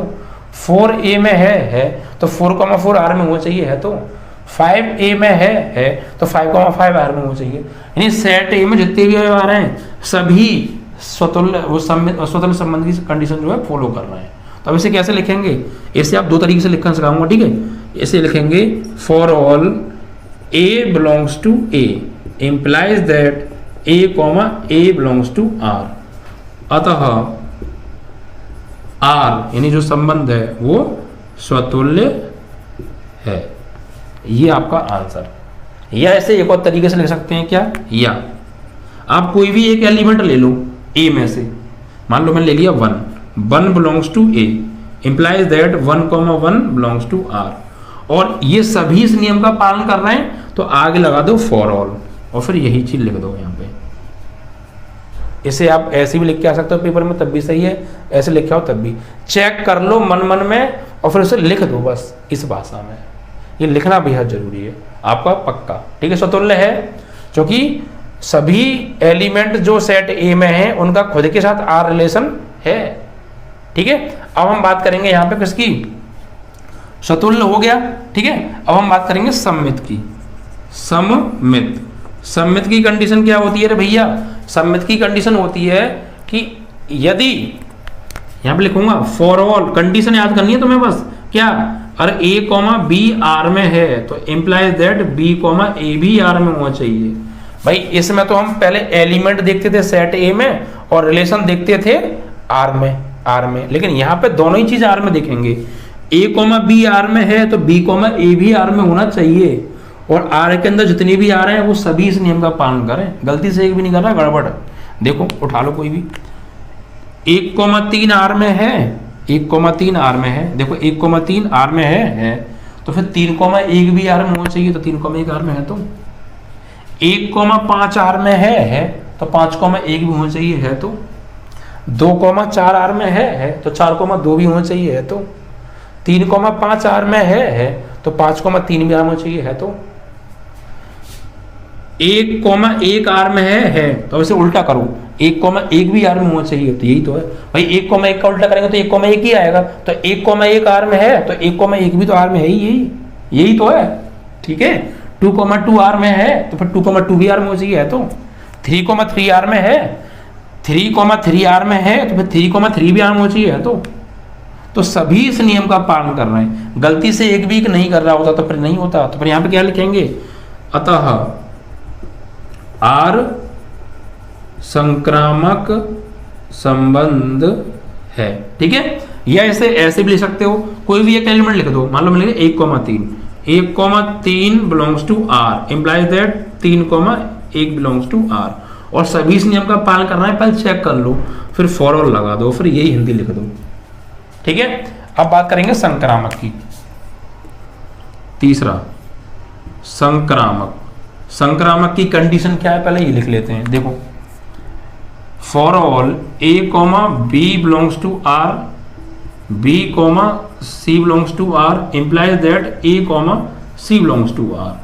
Speaker 1: 4A में है तो 4,4 R में होना चाहिए, है तो 5A में है तो 5,5 R में होना चाहिए। यानी सेट ए में जितने भी आ रहे हैं सभी स्वतंत्र संबंध की कंडीशन जो है फॉलो कर रहे हैं। तो अब इसे कैसे लिखेंगे, इसे आप दो तरीके से लिखना सिखाऊंगा, ठीक है। इसे लिखेंगे for all A belongs to A implies that A, A belongs to R, अतः R यानी जो संबंध है वो स्वतुल्य है। ये आपका आंसर। या ऐसे एक और तरीके से लिख सकते हैं क्या, या आप कोई भी एक एलिमेंट ले लो A में से, मान लो मैंने ले लिया 1 belongs to A implies that 1,1 belongs to R, और ये सभी इस नियम का पालन कर रहे हैं तो आगे लगा दो फॉर ऑल और फिर यही चीज लिख दो यहाँ पे। इसे आप ऐसे भी लिख के आ सकते हो पेपर में, तब भी सही है, ऐसे लिखे हो तब भी। चेक कर लो मन में और फिर उसे लिख दो बस इस भाषा में। ये लिखना बेहद जरूरी है आपका, पक्का, ठीक है। स्वतुल्य है क्योंकि सभी एलिमेंट जो सेट ए में है उनका खुद के साथ आर रिलेशन है, ठीक है। अब हम बात करेंगे यहाँ पे किसकी, स्वतुल्य हो गया, ठीक है। अब हम बात करेंगे सममित की। सममित की कंडीशन क्या होती है रे भैया, सममित की कंडीशन होती है कि यदि, यहां पे लिखूंगा फॉर ऑल, कंडीशन याद करनी है तुम्हें बस, क्या, अरे A, B R में है तो इंप्लाइज दैट B, A भी R में होना चाहिए। भाई इसमें तो हम पहले एलिमेंट देखते थे सेट A में और रिलेशन देखते थे R में, लेकिन यहाँ पे दोनों ही चीज R में देखेंगे। A, B R में है तो B, A भी R में होना चाहिए, और R के अंदर जितने भी आ रहे हैं वो सभी इस नियम का पालन करें। गलती से एक भी नहीं कर रहा, गड़बड़। देखो उठा लो कोई भी, 1,3 R में है, 1,3 R में है, देखो 1,3 R में है तो फिर 3,1 भी R में होना चाहिए, तो 3,1 R में है। तो 1,5 R में है तो 5,1 भी होना चाहिए, है तो 2,4 R में है तो 4,2 भी होना चाहिए, है तो 3,5 R में है तो 5,3 भी R में होना चाहिए, है तो 1,1 R में है तो वैसे उल्टा करो, 1,1 भी R में होना चाहिए, तो यही तो है भाई। 1,1 का उल्टा करेंगे तो 1,1 ही आएगा, तो 1,1 R में है तो 1,1 भी तो R में है ही, यही तो है, ठीक है। 2,2 R में है तो फिर 2,2 भी R में होना चाहिए, है तो 3,3 R में है, 3,3 R में है तो फिर 3,3 भी R में होना चाहिए, है तो सभी इस नियम का पालन कर रहे हैं। गलती से एक भी नहीं कर रहा होता तो फिर नहीं होता। तो फिर यहाँ पे क्या लिखेंगे, अतः R संक्रामक संबंध है, ठीक है। या ऐसे भी लिख सकते हो, कोई भी एक एलिमेंट लिख दो, मान लो मैं लिख 1,3 belongs to R implies that 3,1 belongs to R, और सभी इस नियम का पालन कर रहे हैं, पहले चेक कर लो फिर फॉर ऑल लगा दो, फिर यही हिंदी लिख दो, ठीक है। अब बात करेंगे संक्रामक की। तीसरा संक्रामक की कंडीशन क्या है पहले ये लिख लेते हैं। देखो for all A, B belongs to R, B, C belongs to R implies that A, C belongs to R।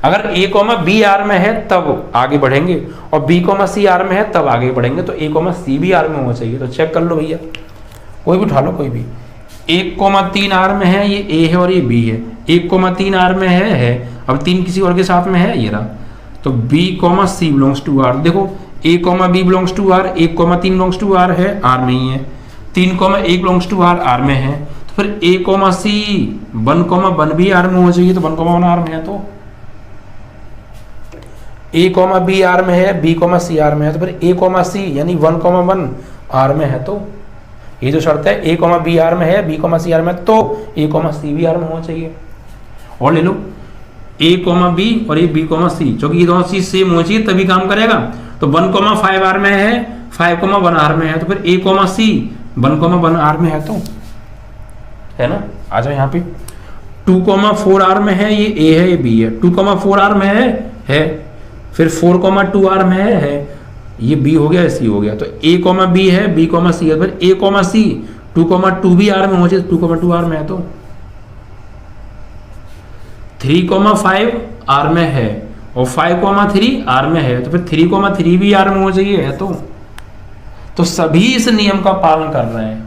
Speaker 1: अगर A, B R में है तब आगे बढ़ेंगे और B, C R में है तब आगे बढ़ेंगे, तो A, C भी R में होना चाहिए। तो चेक कर लो भैया, कोई भी उठा लो, कोई भी। 1,3 R में है, ये A है और ये B है। 1,3 R में है, अब 3 किसी और के साथ में है, ये रहा, तो B, C belongs to R। देखो A, B belongs to R, 1,3 belongs to R है, R में ही है, 3,1 belongs to R, R में है, तो फिर A, C 1,1 भी R में होना चाहिए, तो 1,1 R में है, तो A, B R में है, B, C R में है, तो फिर A, C यानी 1,1 R में है। तो ये जो शर्त है, A, B R में है, B, C R में है, तो A, C भी R में होना चाहिए। और ले लो A, B और ये B, C, क्योंकि ये दोनों चीज सेम होनी चाहिए तभी काम करेगा। तो 1,5 R में है, 5,1 R में है, तो फिर A, C 1,1 R में है, तो है ना। आ जाओ यहाँ पे 2,4 R में है, ये A है, ये B है, 2,4 R में है, फिर 4,2 R में है, ये B हो गया, C हो गया, तो A, B है, B, C है, फिर A, C 2,2 भी R में हो जाए, 2,2 R में है, तो 3,5 R में है और 5,3 R में है, तो फिर 3,3 भी R में हो चाहिए, है तो सभी इस नियम का पालन कर रहे हैं,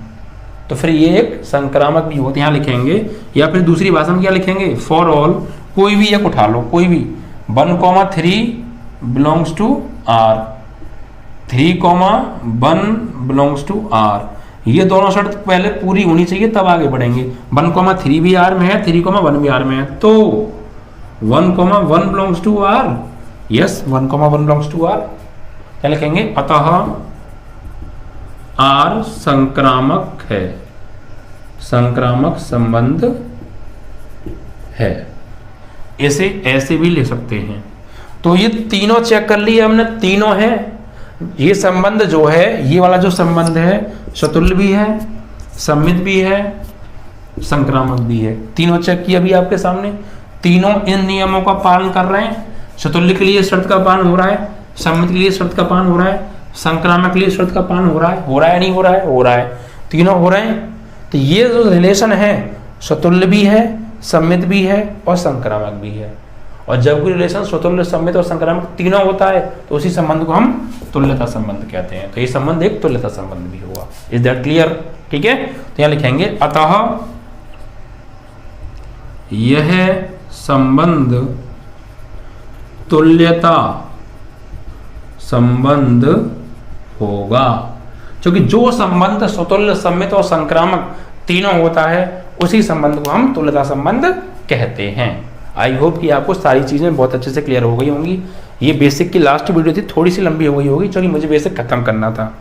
Speaker 1: तो फिर ये एक संक्रामक भी होते यहाँ लिखेंगे, या फिर दूसरी भाषा में क्या लिखेंगे, फॉर ऑल, कोई भी एक उठा लो, कोई भी 1,3 belongs to R, 3,1 belongs to R, ये दोनों शर्त पहले पूरी होनी चाहिए तब आगे बढ़ेंगे। 1,3 भी R में है, 3,1 भी R में है, तो 1,1 belongs to R, yes 1,1 belongs to R। क्या लिखेंगे, अतः R संक्रामक है, संक्रामक संबंध है, ऐसे ऐसे भी लिख सकते हैं। तो ये तीनों चेक कर लिए हमने, तीनों है। ये संबंध जो है, ये वाला जो संबंध है सतुल्य भी है, सम्मित भी है, संक्रामक भी है। तीनों चेक किए अभी आपके सामने, तीनों इन नियमों का पालन कर रहे हैं। सतुल्य के लिए शर्त का पालन हो रहा है, सम्मित के लिए शर्त का पालन हो रहा है, संक्रामक के लिए शर्त का पालन हो रहा है। हो रहा है नहीं हो रहा है, हो रहा है, तीनों हो रहे हैं। तो ये जो रिलेशन है, सतुल्य भी है, सम्मित भी है और संक्रामक भी है। और जब कोई रिलेशन स्वतुल्य, सम्मित और संक्रामक तीनों होता है तो उसी संबंध को हम तुल्यता संबंध कहते हैं। तो ये संबंध एक तुल्यता संबंध भी हुआ। Is that clear? ठीक है, तो यहां लिखेंगे अतः यह संबंध तुल्यता संबंध होगा, क्योंकि जो संबंध स्वतुल्य, सम्मित और संक्रामक तीनों होता है उसी संबंध को हम तुल्यता संबंध कहते हैं। आई होप कि आपको सारी चीज़ें बहुत अच्छे से क्लियर हो गई होंगी। ये बेसिक की लास्ट वीडियो थी, थोड़ी सी लंबी हो गई होगी क्योंकि मुझे बेसिक खत्म करना था।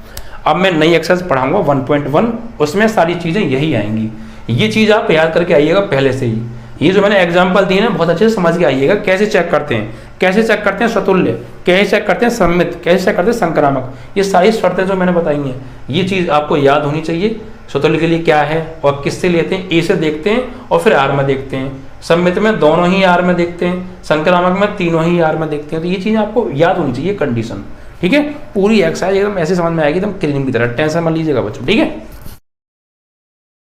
Speaker 1: अब मैं नई एक्सरसाइज पढ़ाऊंगा 1.1, उसमें सारी चीज़ें यही आएंगी। ये चीज़ आप याद करके आइएगा पहले से ही। ये जो मैंने एग्जाम्पल दिए ना, बहुत अच्छे से समझ के आइएगा कैसे चेक करते हैं, कैसे चेक करते हैं स्वतुल्य, कैसे चेक करते हैं सम्मित, कैसे चेक करते हैं संक्रामक। ये सारी शर्तें जो मैंने बताई हैं, ये चीज़ आपको याद होनी चाहिए। स्वतुल्य के लिए क्या है और किससे लेते हैं, ए से देखते हैं और फिर आर में देखते हैं, सम्मित में दोनों ही आर में देखते हैं, संक्रामक में तीनों ही आर में देखते हैं। तो ये चीज़ आपको याद होनी चाहिए कंडीशन। ठीक है, पूरी एक्सरसाइज एकदम ऐसे समझ में आएगी, एकदम क्लीन की तरह, टेंशन मत लीजिएगा बच्चों। ठीक है।